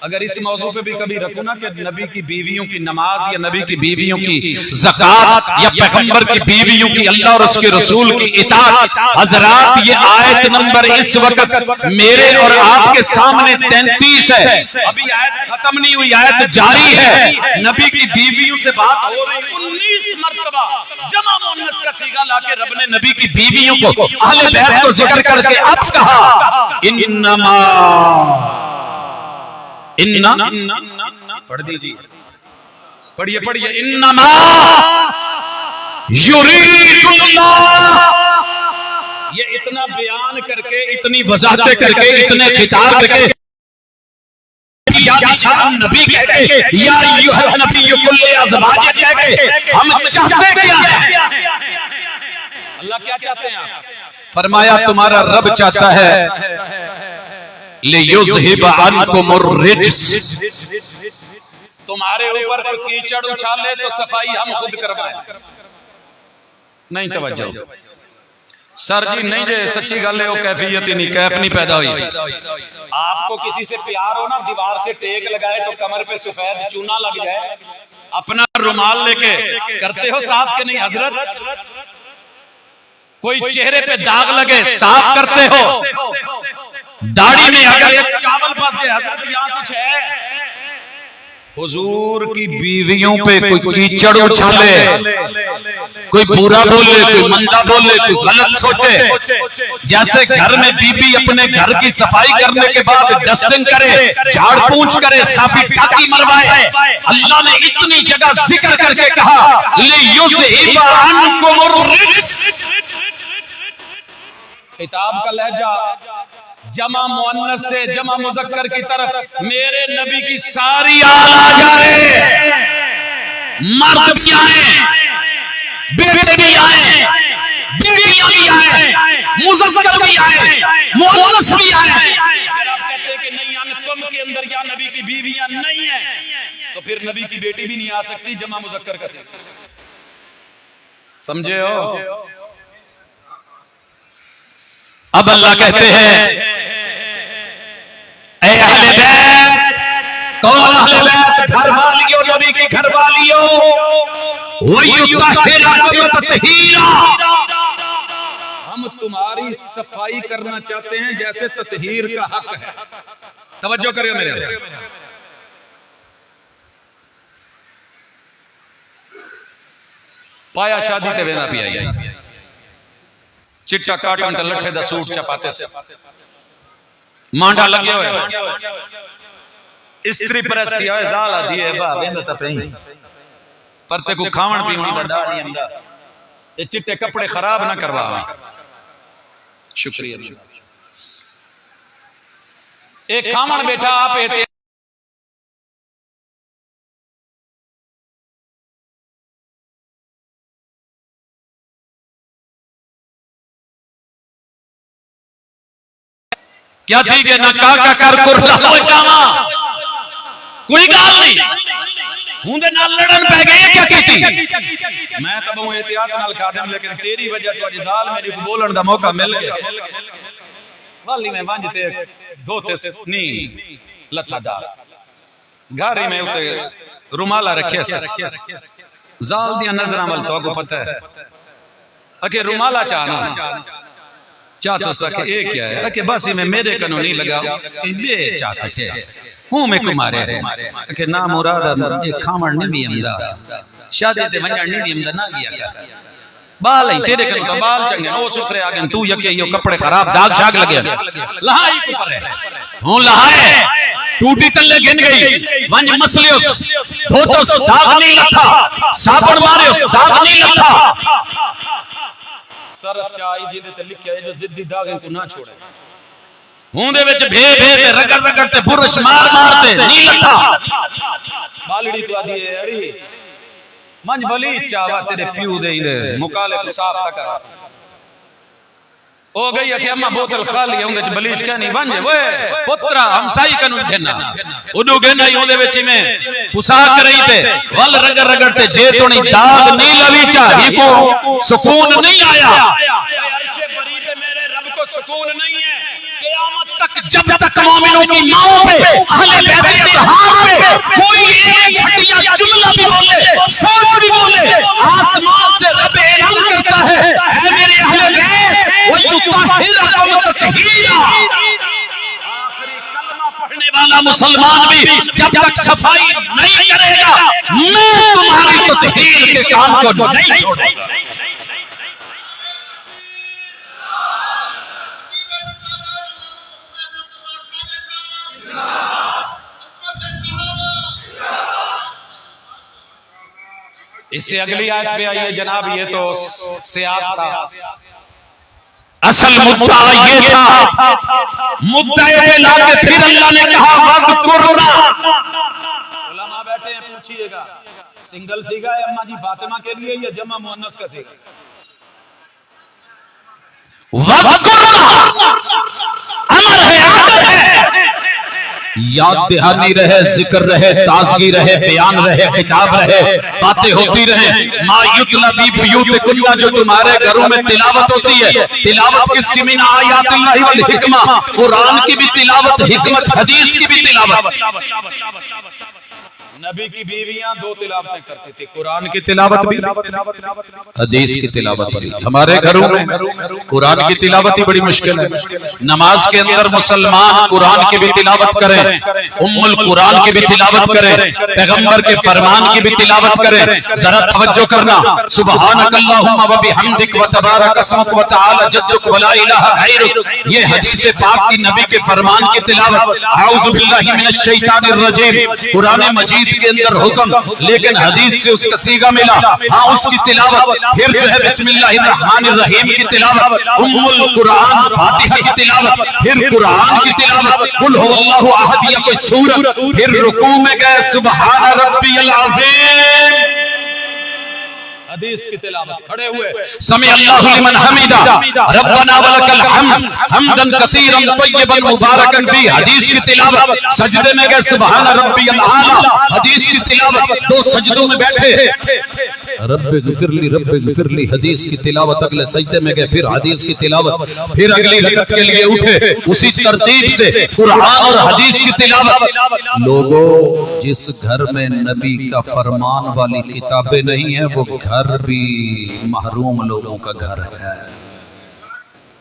अगर इस मौजू पे भी कभी रखूं ना कि नबी की बीवियों की नमाज या नबी की बीवियों की ज़कात या पैगंबर की बीवियों की अल्लाह और उसके रसूल की इताअत। हजरात ये आयत नंबर इस वक्त मेरे और आपके सामने 33 है, अभी आयत खत्म नहीं हुई, आयत जारी है। नबी की बीवियों से बात हो रही, 19 मर्तबा जमा मुअन्नस का सीगा लाके रब ने नबी की बीवियों को, अहले बैत को जिक्र करके अब कहा इन्नमा, इन्ना पढ़ दीजिए, पढ़िए, इन्नमा युरीदुल्लाह। ये इतना बयान करके, इतनी वजाहतें करके, इतने खिताब करके, या निशान नबी कह के, या अय्युहन नबिय्यु कुल लिअज़वाजिक कह के, हम चाहते क्या है? अल्लाह क्या चाहते हैं आप? फरमाया तुम्हारा रब चाहता है लियुज़हिब अन्कुमुर रिज्स, तुम्हारे ऊपर कोई कीचड़ उछाले तो सफाई हम खुद करवाएं। नहीं तवज्जो सर जी नहीं जे सच्ची गल है वो कैफियत ही नहीं, कैफ नहीं पैदा हुई। आपको किसी से प्यार हो ना, दीवार से टेक लगाए तो कमर पे सफेद चूना लग जाए, अपना रुमाल लेके करते हो साफ के नहीं हजरत? कोई चेहरे पे दाग लगे साफ करते हो? दाढ़ी में अगर एक चावल फंस जाए हजरत यहाँ कुछ है? हुजूर की बीवियों पे कोई कीचड़ उछाले, कोई बुरा बोले, कोई मंदा बोले, कोई गलत सोचे, जैसे घर में बीबी अपने घर की सफाई करने के बाद डस्टिंग करे, झाड़ पूंछ करे, साफी टाकी मरवाए, अल्लाह ने इतनी जगह जिक्र करके कहा लियुज़हिबा अन्कुमुर रिज्स। किताब का लहजा जमा मुअन्नस से जमा मुज़क्कर की तरफ मेरे नबी की सारी आल आ जाए, मर्द भी आए, बेटे भी आए, बीवियां भी आए, मुज़क्कर भी आए, मुअन्नस भी आए। फिर आप कहते हैं कि नहीं अनकुम के अंदर या नबी की बीवियां नहीं है, तो फिर नबी की बेटी भी नहीं आ सकती जमा मुज़क्कर का। समझे हो? अब अल्लाह कहते हैं ऐ अहले बैत, कौन अहले बैत? घर वालियों, नबी की घर वालियों, वयुतहिरकुम तत्हीरा, हम तुम्हारी सफाई करना चाहते हैं जैसे तत्हीर का हक है। तवज्जो करियो मेरे, पाया शादी ते वेंदा पिया चिट्टा काटन ते लठे दा सूट चपाते मांडा लगे हुए स्त्री परस्ती होए जाला दिए बा वेंदा त पई पर ते को खावण पीवण दा डा नहीं आंदा, ये चिट्टे कपड़े खराब ना करवा। शुक्रिया। एक खावण बेटा आप एते क्या ठीक है ना का कर कोई गाल नहीं हुंदे नाल लड़न पै गए क्या कीती? मैं तब हूं एहतियात नाल खादिम, लेकिन तेरी वजह तो रिजाल मेरी को बोलन दा मौका मिल गया। वाली में वंजते धोते नहीं लथादार घारी में उते रुमाला रखे जाल दी नजरां वल तो को पता है अके रुमाला चाहना चाहता था कि एक क्या है कि बस में मेरे कनो नहीं लगा कि बे चा सके हूं में कुमारे कि ना मुराद ये खावण नहीं भी हमदा शादी ते वणन नहीं भी हमदा ना गया बाल ही तेरे कनो तो बाल चंगे ओ सुथरे आ गए, तू यके यो कपड़े खराब दाग शाग लगे लहाई ऊपर है हूं लहाए टूटी तल्ले गिन गई वंज मसलियोस धोतोस दाग नहीं लथा, साबुन मारियोस दाग नहीं लथा, सरफ चाई जिदे ते लिखया है जो जिद्दी दागे को ना छोड़े, हुंदे विच भे भे ते रगड़ रगड़ ते बुरश मार मार ते नी लथा, बालड़ी तो आदी अड़ी मंज भली चावा तेरे प्यू दे इने मुकाले को साफ ता करा हो गई कि अम्मा बोतल खाली हुंदे च बलीच कहनी वंज ओए पुत्रा हमसाई कनु देना उडू गेना हुंदे विच में पुसा करई ते वल रगड़ रगड़ ते जे तोनी दाग नी लवी चा ही को सुकून नहीं आया। अर्शे बरी पे मेरे रब को सुकून नहीं है क़यामत तक, जब तक मोमिनों की माओं पे अहले बैत अतहार पे कोई एक घटिया जुमला भी बोले, सोच भी बोले, आसमान से रब ऐलान करता है ऐ मेरे अहले बैत वयुतहिरकुम तत्हीरा। आखिरी कलमा पढ़ने वाला मुसलमान भी जब तक सफाई नहीं करेगा मैं तुम्हारी तत्हीर के काम को नहीं छोड़ूंगा। इससे अगली आयत पे आइए जनाब, ये तो सियाक था, असल मुद्दा ये था, मुद्दा पे लाके फिर अल्लाह ने कहा वज़कुरना। उलमा बैठे हैं पूछिएगा सिंगल सीगा है अम्मा जी फातिमा के लिए या जमा मुअन्नस का सीगा? वज़कुरना अमर है, आदत है याद दहानी रहे, जिक्र रहे, ताजगी रहे, बयान रहे, खिताब रहे, बातें होती रहे। मा युतला फी बुयूतिकुन्ना, जो तुम्हारे घरों में तिलावत होती है। तिलावत किसकी? मिन आयातिल्लाहि वल हिकमा, कुरान की भी तिलावत, हिकमत हदीस की भी तिलावत। नबी की बीवियां दो तिलावतें करती थी, कुरान की तिलावत भी, हदीस की तिलावत भी। हमारे घरों में कुरान की तिलावत ही बड़ी मुश्किल है। नमाज के अंदर मुसलमान कुरान की भी तिलावत करें, उम्मुल कुरान की भी तिलावत करें, पैगंबर के फरमान की भी तिलावत करें। जरा तवज्जो करना। सुब्हानकल्लाहुम्मा व बिहम्दिक व तबारक अस्मुक व तआला जद्दुक व ला इलाहा गैरुक, ये हदीस पाक की नबी के फरमान की तिलावत। आऊज़ु बिल्लाहि मिनश शैतानिर रजीम, कुरान मजीद के अंदर हुक्म, लेकिन हदीस से उसका सीगा मिला। हाँ, उसकी तिलावत। फिर जो है बिस्मिल्लाहिर्रहमानिर्रहीम की तिलावत, उम्मुल कुरान फातिहा की तिलावत, फिर कुरान की तिलावत, कुल हुवल्लाहु अहद या कोई सूरत, फिर रुकू में गए सुब्हान रब्बियल अज़ीम, हदीस की तिलावत, खड़े हुए समी अल्लाहु लिमन हमीदा रब्बना वलकल हम्द हम्दन कसीरन तय्यबन मुबारकन फी, हदीस की तिलावत। सजदे में गए सुब्हान रब्बियल आला, हदीस की तिलावत। दो सजदों में बैठे रब्बे गिफिरली, हदीस की तिलावत। अगले सजदे में गए, फिर हदीस की तिलावत। फिर अगली रकअत के लिए उठे, उसी तरतीब से कुरान और हदीस की तिलावत। लोगों, जिस घर में नबी का फरमान वाली किताबें नहीं है, वो घर भी महरूम लोगों का घर है।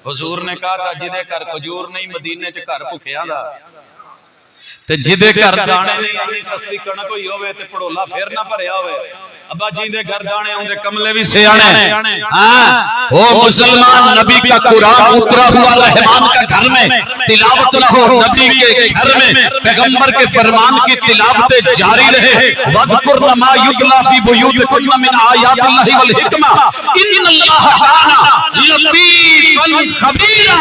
हुजूर ने कहा था, जिदे घर खजूर नहीं मदीने च घर भुखियां दा, ते जिदे घर दाने नहीं आनी सस्ती कणक होई होवे ते पड़ोला फेर ना भरिया होवे। अब्बा जी दे घर दाने आउंदे कमले भी सियाने। हाँ, ओ मुसलमान, नबी का कुरान उतरा हुआ रहमान का घर में तिलावत ना हो, नबी के घर में पैगंबर के फरमान की तिलावतें जारी रहे। वज़कुरना मा युतला फी बुयूतिकुन्ना मिन आयातिल्लाहि वल हिकमा, इन्नल्लाहा काना लतीफन खबीरा।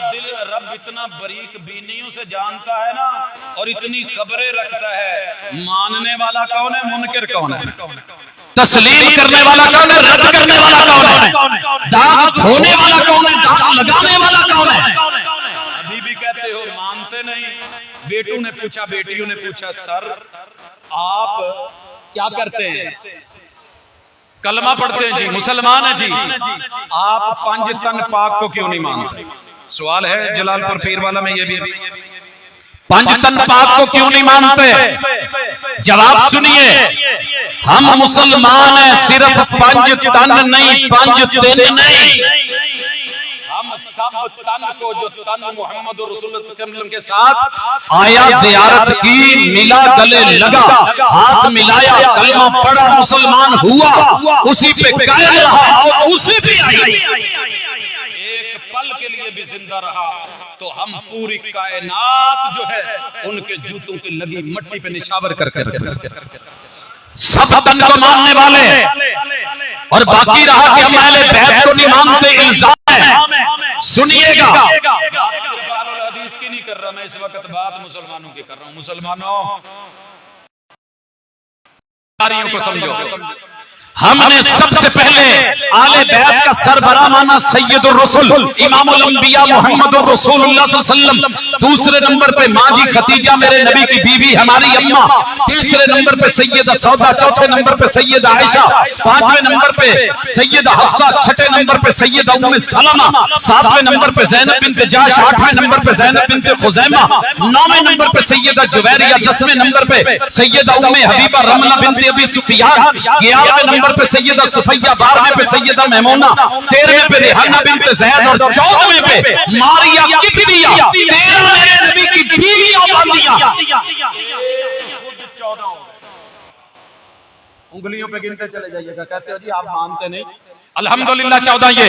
दिल रब इतना बारीक बीनियों से जानता है ना, और इतनी खबरें रखता है। मानने वाला कौन है, मुनकिर कौन है, तस्लीम करने वाला कौन है, रद्द करने वाला कौन है, दाग धोने वाला कौन है, दाग लगाने वाला कौन है। अभी भी कहते हो मानते नहीं। बेटों ने पूछा, बेटियों ने पूछा, सर आप क्या करते हैं? कलमा पढ़ते हैं जी, मुसलमान है जी, आप पंज तन पाक को क्यों नहीं मानते? सवाल है जलालपुर पीर वाला में, ये भी पंज तन पाक को क्यों नहीं मानते? जवाब सुनिए, हम मुसलमान हैं, सिर्फ पंज तन नहीं, पंज दिन नहीं। हम सब तन को, जो तन मोहम्मद रसूलुल्लाह के साथ आया, ज़ियारत की, मिला, गले लगा, हाथ मिलाया, कलमा पढ़ा, मुसलमान हुआ, उसी पे कायम रहा और उसी पे आई, पल के लिए भी जिंदा रहा, तो हम पूरी कायनात जो है उनके जूतों की लगी मट्टी पे निछावर करके सब तन को मानने वाले, और बाकी रहा कि हम अहले बैत को नहीं मानते, इल्जाम है। सुनिएगा, हदीस की नहीं कर रहा मैं इस वक्त, बात मुसलमानों की कर रहा हूं। मुसलमानों को समझो, हमने सबसे पहले आले बैत का सरबराह माना सैयदुर रसूल इमामुल अंबिया मुहम्मदुर रसूलुल्लाह सल्लल्लाहु अलैहि वसल्लम। दूसरे नंबर पे माँ जी खदीजा, मेरे नबी की बीवी, हमारी अम्मा। तीसरे नंबर पे सैयदा सौदा, चौथे नंबर पे सैयदा आयशा, पांचवें नंबर पे सैयदा हफ्सा, छठे नंबर पे सैयदा उम्मे सलमा, सातवें नंबर पे ज़ैनब बिन्त जाश, आठवें नंबर पे ज़ैनब बिन्त खुज़ैमा, नौवें नंबर पे सैयदा जुवैरिया, 10वें नंबर पे सैयदा उम्मे हबीबा रमला बिन्त अबी सुफियान, 11वें नंबर पे सैयदा सुफैया, 12वें पे सैयदा मैमूना, 13वें पे रिहाना बिन्त ज़ैद और 14वें पे मारिया किबरिया। 13 मेरे नबी की बीवियां बांदियां, खुद 14 हो गए। उंगलियों पे गिनते चले जाइएगा। कहते हो जी आप मानते नहीं, अल्हम्दुलिल्लाह 14 ये।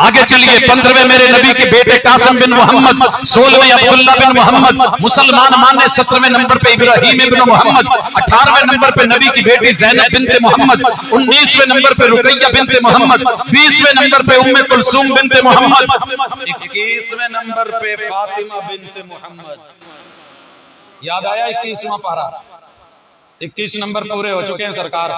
आगे चलिए, 15वें मेरे नबी के बेटे कासिम बिन मोहम्मद, 16वें अब्दुल्ला बिन मोहम्मद मुसलमान माने, 17वें नंबर पे इब्राहिम इब्न मोहम्मद, 18वें नंबर पे नबी की बेटी ज़ैनब बिन्त मोहम्मद, 19वें नंबर पे रुकैया बिन्त मोहम्मद, 20वें नंबर पे उम्मे कुलसूम बिन्त मोहम्मद, 21वें नंबर पे फातिमा बिन्त मोहम्मद। याद आया 21वां पारा, 21 नंबर पूरे हो चुके हैं सरकार।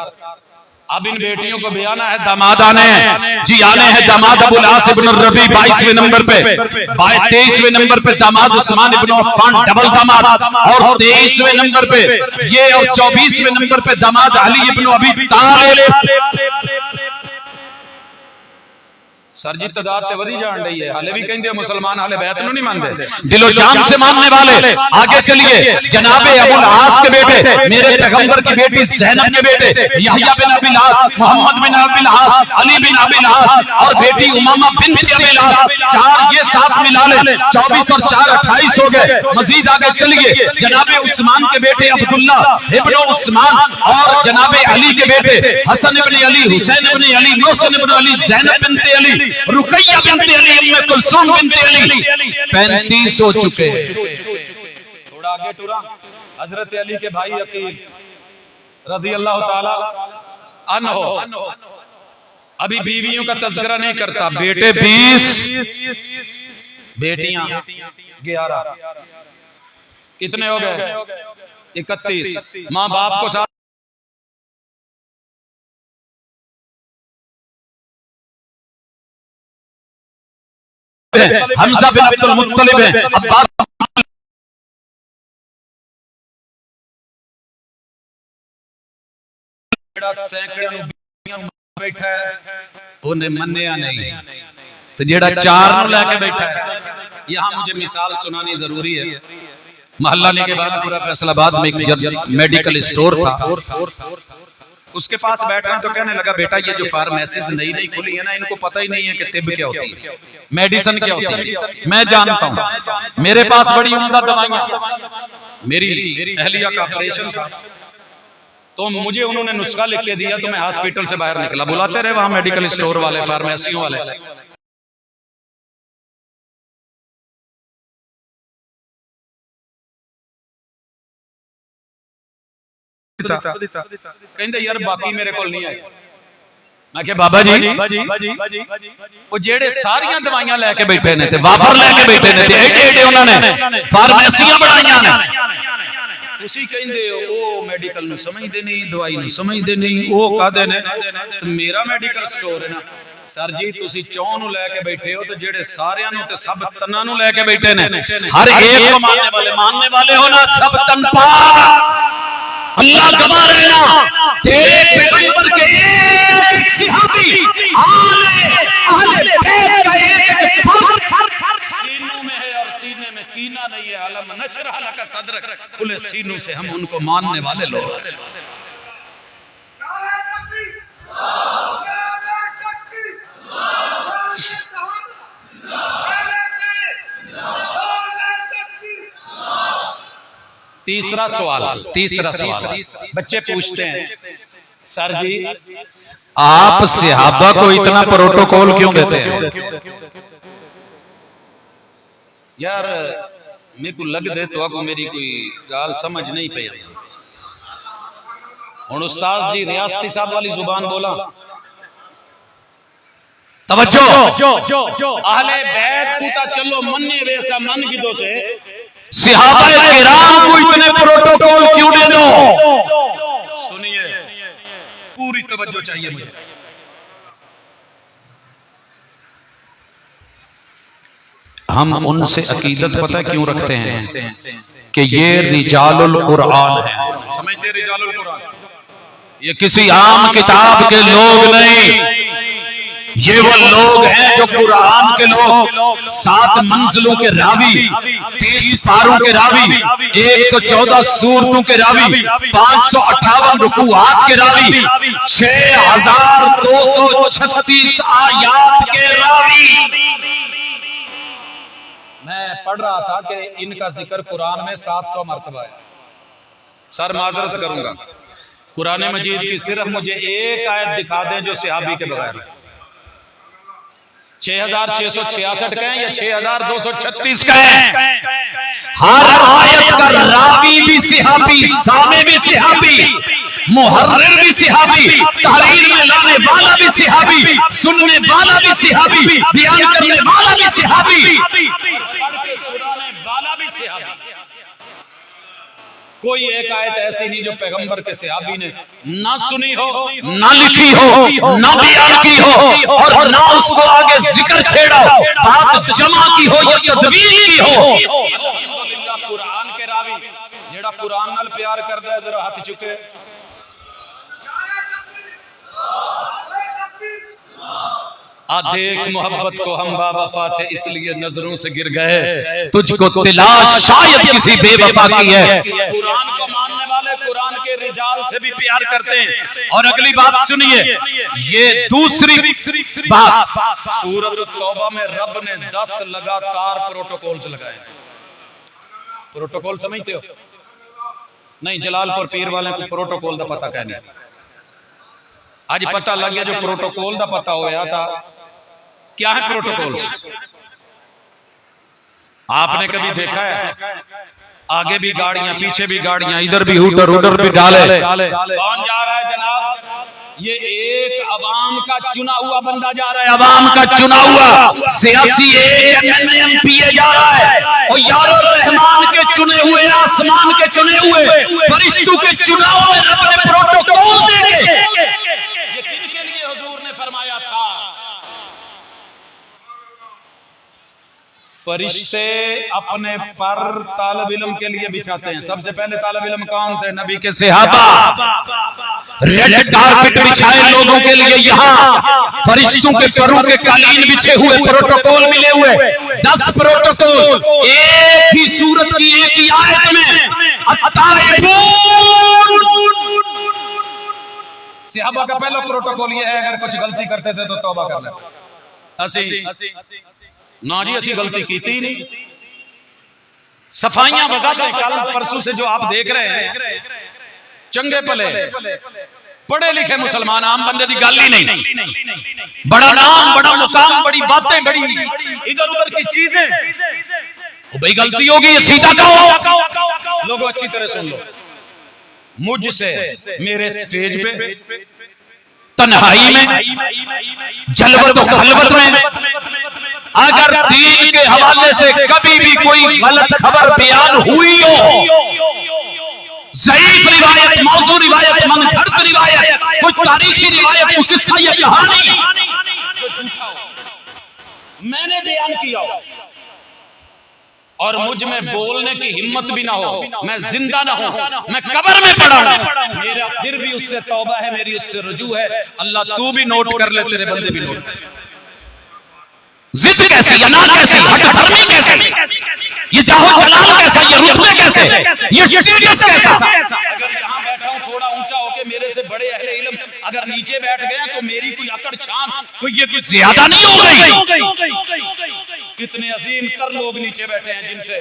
अब इन बेटियों को भी आना है, दामाद आने जी, आने हैं दामाद अबुल आस इब्न रबी 22वें नंबर पे, 23वें नंबर पे दामाद उस्मान इब्न अफ़्फ़ान डबल दामाद, और 23वें नंबर पे ये, और 24वें नंबर पे दामाद अली इब्न अबी तालिब। सर जी तदाद ते वधी जान रही है, हाले भी कहंदे मुसलमान हाले बैत नु नहीं मानते, दिलो जान से मानने वाले। आगे चलिए, जनाबे अबुल आस के बेटे, मेरे पैगंबर की बेटी ज़ैनब के बेटे यहया बिन अबी आस, मोहम्मद बिन अबी आस, अली बिन अबी आस और बेटी उमामा बिन्त अबी आस, चार ये साथ मिला ले 24 और 4 28 हो गए। मजीद आगे चलिए, जनाबे उस्मान के बेटे अब्दुल्ला इब्न उस्मान और जनाबे अली के बेटे हसन इब्न अली, हुसैन इब्न अली, मोहसिन इब्न अली, ज़ैनब बिन्त अली, रुकैया बिन्त अली, उम्मे कुलसूम बिन्त अली, 35 हो चुके। थोड़ा आगे टुरा, हजरत अली के भाई अकील रज़ी अल्लाह ताला अन्हो, अभी बीवियों का तज़किरा नहीं करता, बेटे 20, बेटियां 11, कितने हो गए? 31। माँ बाप को साथ हमजा बिन अब्दुल मुत्तलिब है, अब्बास बैठा है, उन्हें मन्निया नहीं, तो जेड़ा 4 नु लेके बैठा है। यहाँ मुझे मिसाल सुनानी जरूरी है। मोहल्ला के बाद पूरा फैसलाबाद में एक मेडिकल स्टोर था, उसके पास बैठना तो कहने लगा, बेटा ये जो फार्मेसीज नई नई खुली है ना, इनको पता ही नहीं है कि तिब क्या होती है, मेडिसिन क्या होती है। मैं जानता हूँ, मेरे पास बड़ी उम्दा दवाइयाँ, मेरी अहलिया का ऑपरेशन था, तो मुझे उन्होंने नुस्खा लिख के दिया, तो मैं हॉस्पिटल से बाहर निकला, बुलाते रहे वहां मेडिकल स्टोर वाले, फार्मेसियों वाले, कहते यार बाकी मेरे को नहीं है। मैं क्या बाबा जी वो जेड़े सारियां दवाइयां लेके बैठे ने, वाफर लेके बैठे ने, एडे एडे उन्होंने फार्मेसियां बनाईयां ने, तुसी कहंदे हो ओ मेडिकल नु समझदे नहीं, दवाई नु समझदे नहीं, ओ कादे ने, तो मेरा मेडिकल स्टोर है ना। सर जी तुसी चौं नु लेके बैठे हो, तो जेड़े सारियां नु ते सब तन्ना नु लेके बैठे ने, हर एक को मानने वाले हो ना, सब तन पाक अल्लाह गवाह रहना, तेरे पैगंबर के एक सहाबी अहले बैत का एक फर्द सीनों में है और सीने में कीना नहीं है। अलम नशरह लका सदरक, खुले सीनों से हम उनको मानने वाले लोग। तीसरा सवाल बच्चे पूछते हैं, सर जी आप सहाबा को इतना प्रोटोकॉल क्यों देते हैं? यार मेरे को लग दे तो आपको मेरी कोई गाल समझ नहीं पे। हुण उस्ताद जी रियासती साहब वाली जुबान बोला, तवज्जो, अहले बैत को चलो मन्ने वैसा मन गिदो से, सहाबाए किराम को इतने प्रोटोकॉल क्यों दे दो? सुनिए, पूरी तवज्जो चाहिए मुझे। हम उनसे अकीदत पता क्यों रखते हैं कि ये रिजालुल कुरान है। समझते रिजालुल कुरान, ये किसी आम किताब के लोग नहीं, ये वो लोग हैं जो कुरान के लोग, 7 मंजिलों के रावी, 30 पारों के रावी, 114 सूरतों के रावी, 558 रुकुआत के रावी, 6236 आयात के रावी। मैं पढ़ रहा था कि इनका जिक्र कुरान में 700 मरतबा है। सर माजरत करूंगा, कुरान मजीद की सिर्फ मुझे एक आयत दिखा दें जो सहाबी के बगैर। 6666 का है या 6236 का है? हर आयत का रावी भी सहाबी, सामे भी सहाबी, मुहर्रिर भी सहाबी, तहरीर में लाने वाला भी सहाबी, सुनने वाला भी सहाबी, बयान करने वाला भी सहाबी, सुनाने वाला भी सहाबी। कोई एक आयत ऐसी नहीं जो पैगंबर के सहाबी ने ना सुनी हो, ना लिखी हो, ना बयान की हो और ना उसको आगे जिक्र छेड़ा हो, बात जमा की हो या तदवीर की हो। अल्हम्दुलिल्लाह कुरान के रावी जेड़ा कुरान नाल प्यार करदा है जरा हाथ चुके। देख मोहब्बत को हम बावफा थे इसलिए नजरों से गिर गए, तुझको तिलाश शायद किसी बेवफा की है। कुरान को मानने वाले कुरान के रिजाल से भी प्यार करते हैं। और अगली बात सुनिए, ये दूसरी बात, सूरत तौबा में रब ने 10 लगातार प्रोटोकॉल्स लगाए। प्रोटोकॉल समझते हो? नहीं, जलालपुर पीर वाले को प्रोटोकॉल का पता क्या नहीं। आज पता लग गया जो प्रोटोकॉल का पता होया था। क्या है प्रोटोकॉल? आपने कभी देखा है आगे भी गाड़ियां पीछे भी गाड़ियां, इधर भी हुटर उधर भी डाले। कौन जा रहा है जनाब? ये एक अवाम का चुना हुआ बंदा जा रहा है। अवाम का चुना हुआ सियासी एमपीए जा रहा है। और यारो रहमान के चुने हुए, आसमान के चुने हुए, फरिश्तों के चुनाव में रब ने प्रोटोकॉल देंगे। फरिश्ते अपने पर तालिब इल्म के लिए बिछाते हैं। सबसे पहले तालिब इल्म कौन थे? नबी के सहाबा। रेड कारपेट बिछाए लोगों के लिए, यहाँ फरिश्तों के परों के कालीन बिछे हुए, प्रोटोकॉल मिले हुए। 10 प्रोटोकॉल एक ही सूरत की एक ही आयत में। सहाबा का पहला प्रोटोकॉल ये है, अगर कुछ गलती करते थे तो तौबा कर लेते। ना जी असी गलती की ही नहीं। सफाइयां वजाते कल परसों से जो आप देख रहे हैं, चंगे भले पढ़े लिखे मुसलमान आम बंदे की गल ही नहीं। बड़ा नाम, बड़ा मुकाम, बड़ी बातें, बड़ी इधर उधर की चीजें, भाई गलती होगी ये सीधा कहो। लोगों अच्छी तरह सुन लो, मुझसे मेरे स्टेज पे तन्हाई में, जलवत और खलवत में, अगर दीन के हवाले से कभी भी कोई गलत खबर बयान हुई हो, ज़ईफ रिवायत, मौजू रिवायत, मनगढ़ंत रिवायत, कोई तारीखी रिवायत, कोई किस्सा या कहानी जो झूठा हो, मैंने बयान किया हो और मुझ में बोलने की हिम्मत भी ना हो, मैं जिंदा ना हूं, मैं कब्र में पड़ा हूं, मेरा फिर भी उससे तौबा है, मेरी उससे रुजू है। अल्लाह तू भी नोट कर ले, तेरे बंदे भी नोट कर। जिद कैसी, अना कैसी, हठधर्मी कैसी, ये जाहो जलाल कैसा, ये रुतबे कैसे, ये स्टेटस कैसा। अगर यहाँ बैठा हूँ थोड़ा ऊंचा होके, मेरे से बड़े अहले इल्म अगर नीचे बैठ गए तो मेरी कोई अकड़ शान कोई ये कुछ ज्यादा नहीं हो गई। कितने अजीम तर लोग नीचे बैठे हैं जिनसे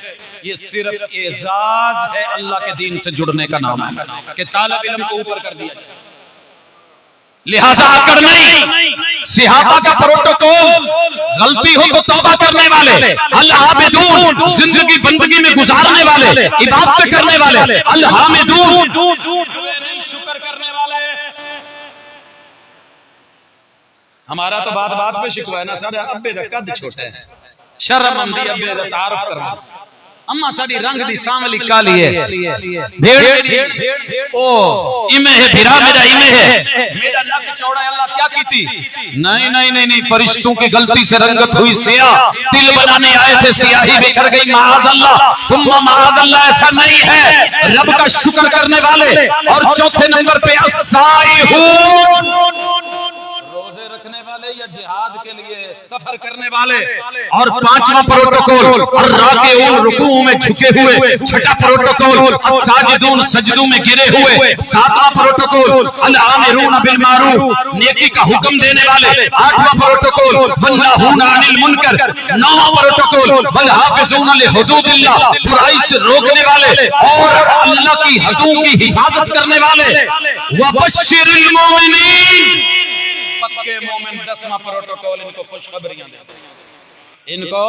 ये सिर्फ एजाज है, अल्लाह के दीन से जुड़ने का नाम है कि तालिब इल्म को ऊपर कर दिया जाए। लिहाजा आकर नहीं, सहाबा का प्रोटोकॉल, गलती हो तो तौबा करने वाले, अल-आबिदून, जिंदगी बंदगी में गुजारने वाले, इबादत करने वाले, अल-हामिदून, शुक्र करने वाले। हमारा तो बात बात पे शिकवा है ना, सारे अब्बे दा कद छोटा है, शर्म आंदी अब्बे दा तारुफ करना। अम्मा साडी रंग दी सांवली काली है, भेड़ ओ इमे है भिरा मेरा, इमे है मेरा नक चौड़ा है, अल्लाह क्या कीती? नहीं नहीं नहीं नहीं, फरिश्तों की गलती से रंगत हुई सियाह, तिल बनाने आए थे, सियाही बिखर गई, माअज़ल्लाह सुम्मा माअज़ल्लाह। ऐसा नहीं है, रब का शुक्र करने वाले। और चौथे नंबर पे अस्साइहून, रोजे रखने वाले या जिहाद के लिए सफर करने वाले। और 5वां प्रोटोकॉल, अर्राकिऊन, रुकू में झुके हुए। 6वां प्रोटोकॉल, अस्साजिदून, सजदों में गिरे हुए। 7वां प्रोटोकॉल, अल-आमिरून बिल मारूफ, नेकी का हुक्म देने वाले। 8वां प्रोटोकॉल, वन्नाहूना अनिल मुनकर। 9वां प्रोटोकॉल, वल हाफिजून लिहुदूदिल्लाह, बुराई से रोकने वाले और अल्लाह की हदों की हिफाजत करने वाले। वबश्शिरिल मोमिनीन, पक्के मोमिन। 10वां प्रोटोकॉल, इनको खुशखबरियां दे, इनको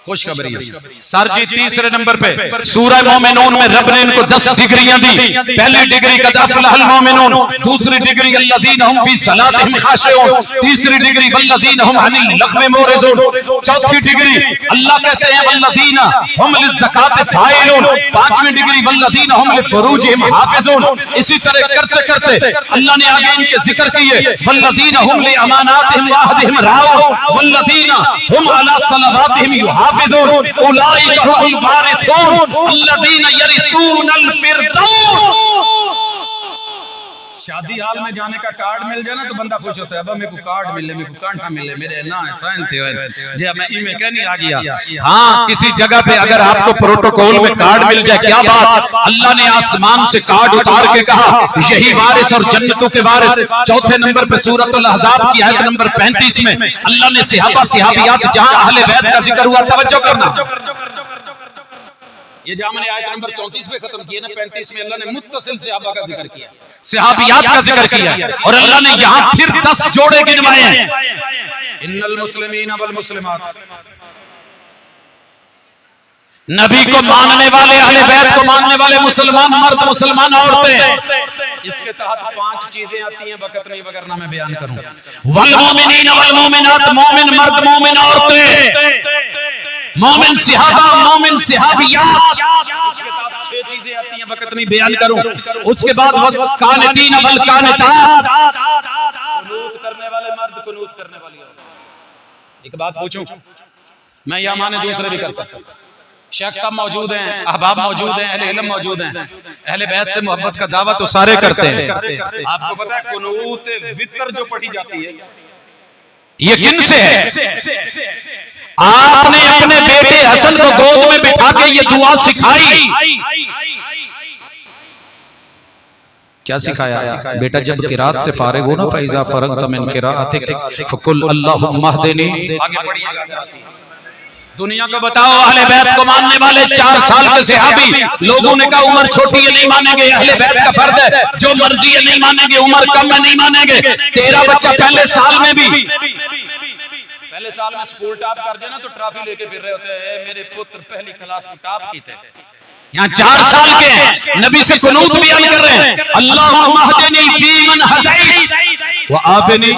खुशखबरी है। सर जी तीसरे नंबर पे सूरह मोमिनून में रब ने इनको 10 डिग्रियां दी। पहली डिग्री कद अफलहल मोमिनून, दूसरी डिग्री अल्लज़ीना हुम फी सलातिहिम खाशिऊन, तीसरी डिग्री वल्लज़ीना हुम अनिल लग़्वी मुरिज़ून, चौथी डिग्री अल्लाह कहते हैं वल्लज़ीना हुम लिज़्ज़काति फ़ाइलून, पांचवी डिग्री वल्लज़ीना हुम लिफ़ुरूजिहिम हाफ़िज़ून। इसी तरह करते करते अल्लाह ने आगे इनके जिक्र किए वल्लज़ीना हुम लिअमानातिहिम व अहदिहिम राऊन वल्लज़ीना हुम अला सलावातिहिम युहाफ़िज़ून उलाइका हुमुल वारिसून अल्लज़ीना यरिसूनल फिरदौस। शादी हाल में जाने का कार्ड मिल जाए ना तो बंदा खुश होता है। अब मेरे को कार्ड मिले, मेरे को कांठा मिले, मेरे ना साइन थे जे मैं ई में कहनी आ गया। हाँ, किसी जगह पे अगर आपको प्रोटोकॉल में कार्ड मिल जाए, क्या बात। अल्लाह ने आसमान से कार्ड उतार के कहा यही वारिस और जन्नतों के वारिस। चौथे नंबर पे सूरतुल अहज़ाब की आयत नंबर 35 में अल्लाह ने सहाबा सहाबियात जहां अहले बैत का जिक्र हुआ, तवज्जो करना। ये जो हमने आयत नंबर 34 पे खत्म किया ना, 35 में अल्लाह ने मुत्तसिल सहाबा का जिक्र किया, सहाबियात का जिक्र किया, और अल्लाह ने यहाँ फिर 10 जोड़े गिनवाए हैं। इन्नल मुस्लिमीन वल मुस्लिमात, नबी को मानने वाले, अहले बैत को मानने वाले मुसलमान मर्द, मुसलमान औरतें। इसके तहत 5 चीजें आती हैं, वक्त नहीं वगरना मैं बयान करूं। वल मोमिनीन वल मोमिनात, मोमिन मर्द मोमिन औरतें, मोमिन सहाबा मोमिन सहाबियात। उसके तहत 6 चीजें आती हैं, वक्त नहीं बयान करूं। उसके बाद कानितीन वल कानितात, कुनूत करने वाले मर्द, कुनूत करने वाली औरत। एक बात पूछूं मैं, या माने दूसरे भी कर सकता हूं। शेख साहब मौजूद हैं, अहबाब मौजूद हैं, अहले इल्म मौजूद हैं, अहले बैत से मोहब्बत का दावा तो सारे करते हैं। आपको पता है कुनूत वितर जो पढ़ी जाती है ये किन से है? आपने अपने बेटे हसन को गोद में बिठा के ये दुआ सिखाई। क्या सिखाया? बेटा जब किरात से फारिग हो ना, फैज़ा फरग़त मिन किराअतिक फकुल अल्लाहुम्मा हदिनी। आगे पढ़िएगा। दुनिया को बताओ, अहले बैत को मानने वाले 4 साल के सहाबी, लोगों ने कहा उम्र छोटी है नहीं मानेंगे, अहले बैत का फर्ज है, जो मर्जी है नहीं मानेंगे, उम्र कम है नहीं मानेंगे। तेरा बच्चा पहले साल में भी पहले साल में स्कूल टॉप कर जाए ना तो ट्रॉफी लेके फिर रहे होते हैं, मेरे पुत्र पहली क्लास में टॉप की थे। यहाँ 4 साल के हैं, नबी से कुनूत बयान कर रहे हैं, अल्लाहुम्मा हदिनी फीमन हदैत व आफिनी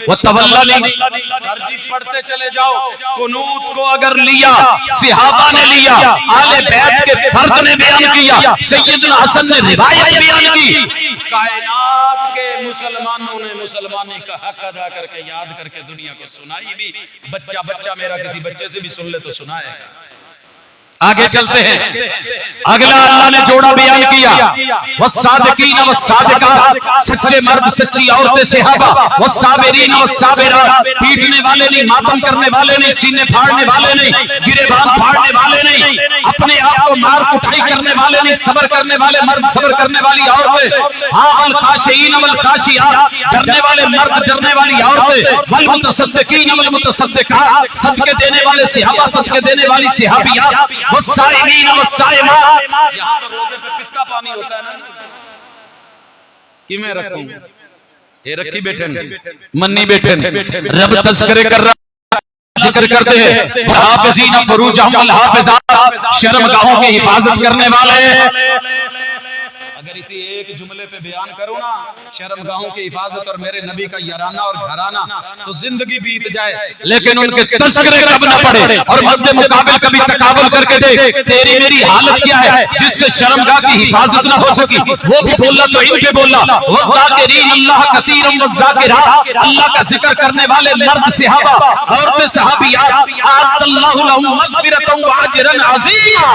व तवल्लनी। सर जी पढ़ते चले जाओ, कुनूत को अगर लिया, सहाबा ने लिया, आले बैत के फर्द ने बयान किया, सैयदना हसन ने रिवायत बयान की। कायनात के मुसलमानों ने मुसलमानी का हक अदा करके याद करके दुनिया को सुनाई भी। बच्चा बच्चा मेरा किसी बच्चे से भी सुन ले तो सुनाएगा। आगे चलते हैं, अगला अल्लाह ने जोड़ा बयान किया, वस्सादिकीन वस्सादिकात, सच्चे मर्द सच्ची औरतें सहाबा, वस्साबिरीन वस्साबिरात, पीटने वाले नहीं, मातम करने वाले नहीं, सीने फाड़ने वाले नहीं, गिरेबान फाड़ने वाले नहीं, अपने आप को मार कुटाई करने वाले नहीं, सब्र करने वाले मर्द, सब्र करने वाली औरतें। हाँ, वल खाशिईन वल खाशियात, डरने वाले मर्द, डरने वाली औरतें। वल मुतसद्दिकीन वल मुतसद्दिकात, सदके देने वाले सहाबा, सदके देने वाली सहाबियात। वस्साइमीन वस्साइमात, यहाँ तो रोजे पे पित्ता पानी होता है ना, कि मैं रखूं ये रखी बैठे मन्नी बैठे रब तज़किरे कर रहा, जिक्र करते हैं हाफिज़ीन फुरूजहुम वल हाफिज़ात, शर्मगाहों की हिफाजत करने वाले। अगर इसी एक जुमले पे बयान करूं ना, शर्मगाहों की हिफाजत और मेरे नबी का याराना और घराना, तो जिंदगी बीत जाए, लेकिन उनके तज़किरे कब ना पड़े और मद्दे मुकाबिल कभी तकाबुल करके देख तेरी मेरी हालत क्या है, जिससे शर्मगाह की हिफाजत ना हो सकी। वो भी बोला तो इन पे बोला, वज़ाकिरीन अल्लाह कसीरन वज़ाकिरात, अल्लाह का जिक्र करने वाले मर्द सहाबा, औरतें सहाबियात, अअद्दल्लाहु लहुम मग़फ़िरतन व अजरन अज़ीमा।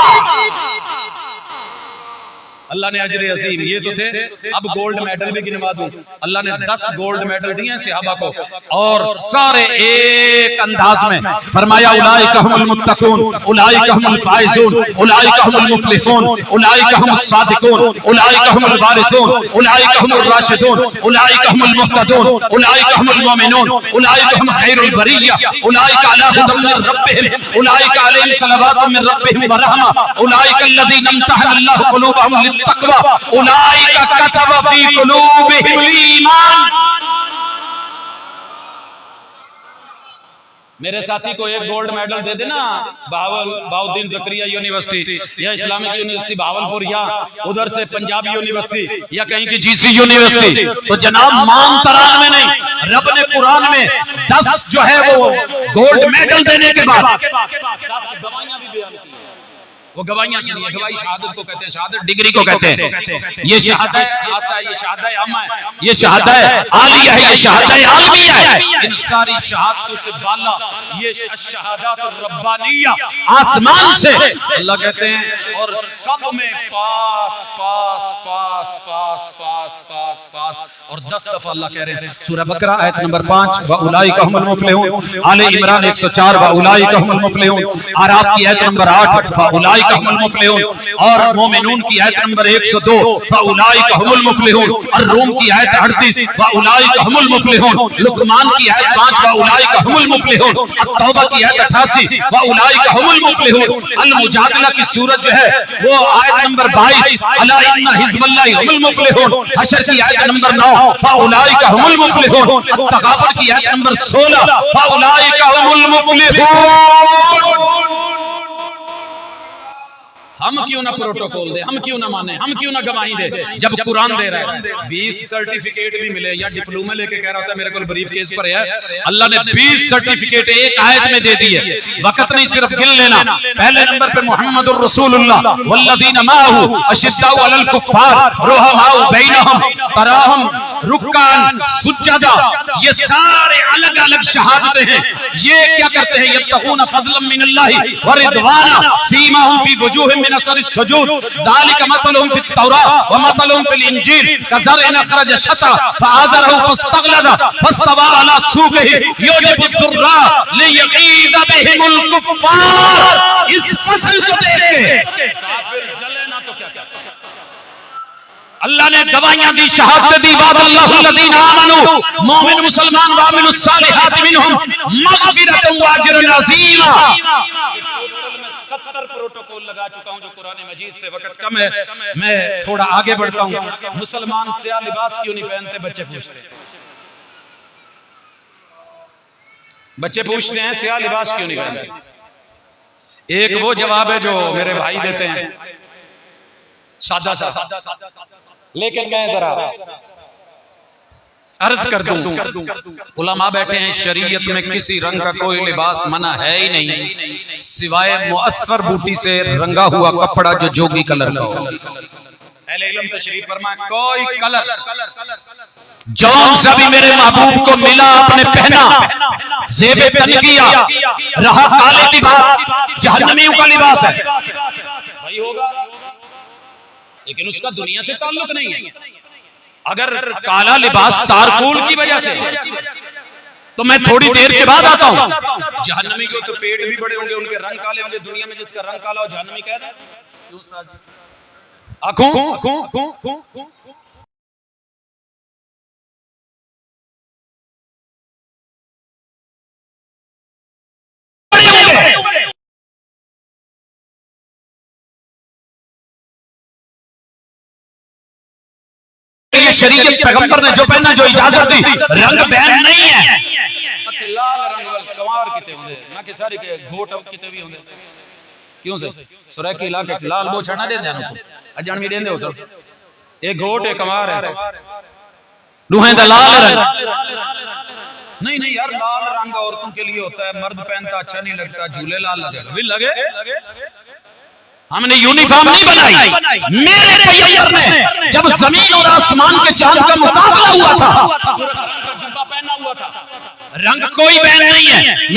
अल्लाह ने अजर अजीम, ये तो थे। अब गोल्ड मेडल भी गिनवा दूं। अल्लाह ने 10 गोल्ड मेडल दिए हैं सहाबा को, और सारे एक अंदाज में फरमाया उलाइका हुमुल मुत्तकून, उलाइका हुमुल फाइजून, उलाइका हुमुल मुफलिहून, उलाइका हुमुस सादिकून, उलाइका हुमुल वारिसून, उलाइका हुमुर राशिदून, उलाइका हुमुल मुहतदून, उलाइका हुमुल मोमिनून, उलाइका हुम खैरुल बरिय्या, उलाइका अला हुदम मिन रब्बिहिम, उलाइका अलैहिम सलवातुम मिन रब्बिहिम व रहमा, उलाइका अल्लज़ीना इम्तहना अल्लाहु क़ुलूबहुम तक़वा, उलाइका कतब फी क़ुलूबिहिम ईमान। मेरे साथी को एक गोल्ड मेडल दे देना बहाउद्दीन जकरिया यूनिवर्सिटी या इस्लामिक यूनिवर्सिटी भावलपुर या उधर से पंजाबी यूनिवर्सिटी या कहीं की जीसी यूनिवर्सिटी, तो जनाब मान 93 नहीं, रब ने कुरान में 10 जो है वो गोल्ड मेडल देने के बाद 10 गवाहियां भी बयान की। वो गवाहियां सुनिए, गवाही शहादत को कहते हैं, शहादत डिग्री को कहते हैं। ये शहादत खासा है, ये शहादत आमा है, ये शहादत आलिया है, ये शहादत आलमिया है। इन सारी शहादतों से बाला ये शहादत रब्बानिया आसमान से अल्लाह कहते हैं, और सब में पास पास पास पास पास पास पास, और 10 दफा अल्लाह कह रहे हैं। सूरह बकरा आयत नंबर 5 व उलाइका हुमुल मुफलिहून, आले इमरान 104 व उलाइका हुमुल मुफलिहून, आराफ की आयत नंबर 8 व उलाइका हुमुल मुफलिहून, और मोमिनून की आयत नंबर 102 व उलाइका हुमुल मुफलिहून, और रूम की आयत 38 व उलाइका हुमुल मुफलिहून, लुकमान की आयत 5 व उलाइका हुमुल मुफलिहून, अत-तौबा की आयत 88 व उलाइका हुमुल मुफलिहून, अल-मुजादिला की सूरत जो है वो आयत नंबर 22 अला इन्ना हिज़्बल्लाहि हुमुल मुफलिहून, हशर की आयत नंबर 9 व उलाइका हुमुल मुफलिहून, अत-तगाबुन की आयत नंबर 16 व उलाइका हुमुल मुफलिहून। हम क्यों ना प्रोटोकॉल दे, हम क्यों ना माने, हम क्यों ना गवाही दे, जब कुरान दे रहा है। 20 सर्टिफिकेट भी मिले या डिप्लोमा लेके कह रहा होता है मेरे को ब्रीफ केस पर है, अल्लाह ने 20 सर्टिफिकेट एक आयत में दे दी है। वक्त नहीं सिर्फ गिन लेना। पहले नंबर पे मुहम्मदुर रसूलुल्लाह वल्लज़ीना माअहू अशिद्दाउ अलल कुफ्फार रुहमाउ बैनहुम तराहुम रुक्कान सुज्जदा, ये सारे अलग अलग शहादतें हैं। ये क्या करते हैं, यब्तगूना फज़लन मिनल्लाहि व रिदवाना सीमाहुम फी वजूहिहिम मिन असरि सुजूद ज़ालिका मतलुहुम फित तौरात व मतलुहुम फिल इंजील कज़रइन अखरज शता फआज़रहु फस्तग़लज़ फस्तवा अला सूक़िहि युजिबु ज़ुर्रा लियग़ीज़ बिहिमुल कुफ़्फ़ार। इस फसल को देख के काफिर जले ना तो क्या क्या। अल्लाह ने गवाहियां दी, शहादत दी, वादल्लाहुल्लज़ीना आमनू, मोमिन मुसलमान व अमिलुस सालिहात मिनहुम मग़फ़िरतुन व अज्रुन अज़ीमा। 70 प्रोटोकॉल लगा चुका हूं जो कुरान मजीद से, वक्त कम है, मैं थोड़ा आगे बढ़ता हूं। मुसलमान स्याह लिबास क्यों नहीं पहनते, बच्चे पूछते हैं। बच्चे पूछते हैं स्याह लिबास क्यों नहीं पहनते। एक वो जवाब है जो मेरे भाई देते हैं, सादा सा, लेकिन मैं जरा अर्ज कर दूं, उलमा बैठे हैं, शरीयत में किसी रंग का कोई लिबास मना है ही नहीं, सिवाय मुअस्सर बूटी से रंगा हुआ कपड़ा जो जोगी कलर का हो। अहले इल्म तशरीफ फरमाए, कोई कलर जौन सा भी मेरे महबूब को मिला आपने पहना, ज़ेबे तन किया, रहा काले लिबास, जहन्नमियों का लिबास है भाई होगा, लेकिन उसका दुनिया से ताल्लुक नहीं है। अगर काला लिबास तारकुल की वजह से तो मैं थोड़ी देर के बाद आता हूं। जहन्नमी के तो पेट भी बड़े होंगे, उनके रंग काले होंगे। दुनिया में जिसका रंग काला हो जहन्नमी कह दे क्यों उस्ताद जी? आंखों शरीयत पैगंबर ने जो पहना, जो इजाजत दी, रंग बैन नहीं है। लाल रंग वाले कवार किते होंगे ना कि सारी के घोट किते भी होंगे क्यों से सुरह के इलाके च लाल बो छना दे देनो तो अजण भी देंदे हो सब। एक घोट एक कवार है, रूहें दा लाल रंग नहीं नहीं यार, लाल रंग औरतों के लिए होता है, मर्द पहनता अच्छा नहीं लगता। झूले लाल लगेगा भी लगे, हमने यूनिफॉर्म नहीं बनाई। मेरे पैगंबर ने जब जमीन और आसमान के चांद का मुकाबला हुआ था, जुब्बा पहना हुआ था, रंग कोई बैन नहीं है।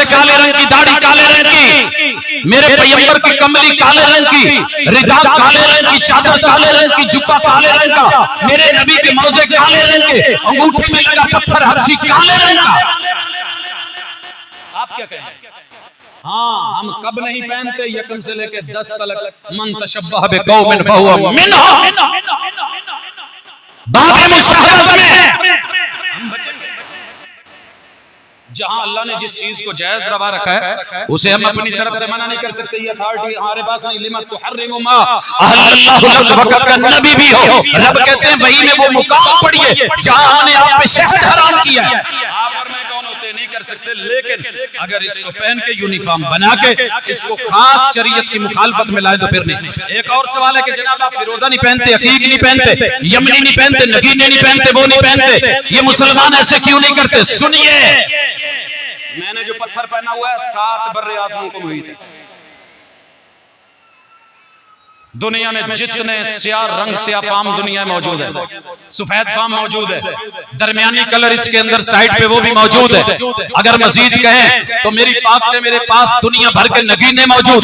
काले रंग की दाढ़ी, काले रंग की मेरे पैगंबर की कमली, काले रंग की रिदा, काले रंग की चादर, काले रंग की जुब्बा, काले रंग का मेरे नबी के मौजे, काले रंग के अंगूठी में लगा पत्थर हबशी, काले रंग का। आप क्या कहें? हाँ, हम कब नहीं पहनते, यकम से लेके 10 तक, मन तशब्बह बिकौमिन फहुवा मिनहुम, बाबे मुशाहदत में हम बचेंगे। जहां अल्लाह ने जिस चीज को जायज रवा रखा है उसे हम अपनी तरफ से मना नहीं कर सकते। ये अथॉरिटी हमारे पास नहीं। लिमा तुहर्रिमु मा अहल्लल्लाहु लक, वक़्त का नबी भी हो, रब कहते हैं वही में वो मुकाम पढ़िए जहां हमने आप पे शहद हराम किया है। आप और मैं कौन होते नहीं कर सकते, लेकिन अगर इसको पहन के यूनिफॉर्म बना के इसको खास शरीयत की मुखालफत में लाए तो फिर नहीं। एक और सवाल है कि जनाब आप फिरोजा नहीं पहनते, अकीक नहीं पहनते, यमनी नहीं पहनते, नगीने नहीं पहनते, वो नहीं पहनते, ये मुसलमान ऐसे क्यों नहीं करते? सुनिए, मैंने जो पत्थर पहना हुआ है 7 बर्रे आज़मों को मुहीत है। दुनिया में जितने स्याह रंग से फार्म दुनिया में मौजूद है, सफेद फार्म मौजूद है, दरमियानी कलर इसके अंदर साइड पे वो भी मौजूद है। अगर मजीद कहें तो मेरी पाक में मेरे पास दुनिया भर के नगीने मौजूद।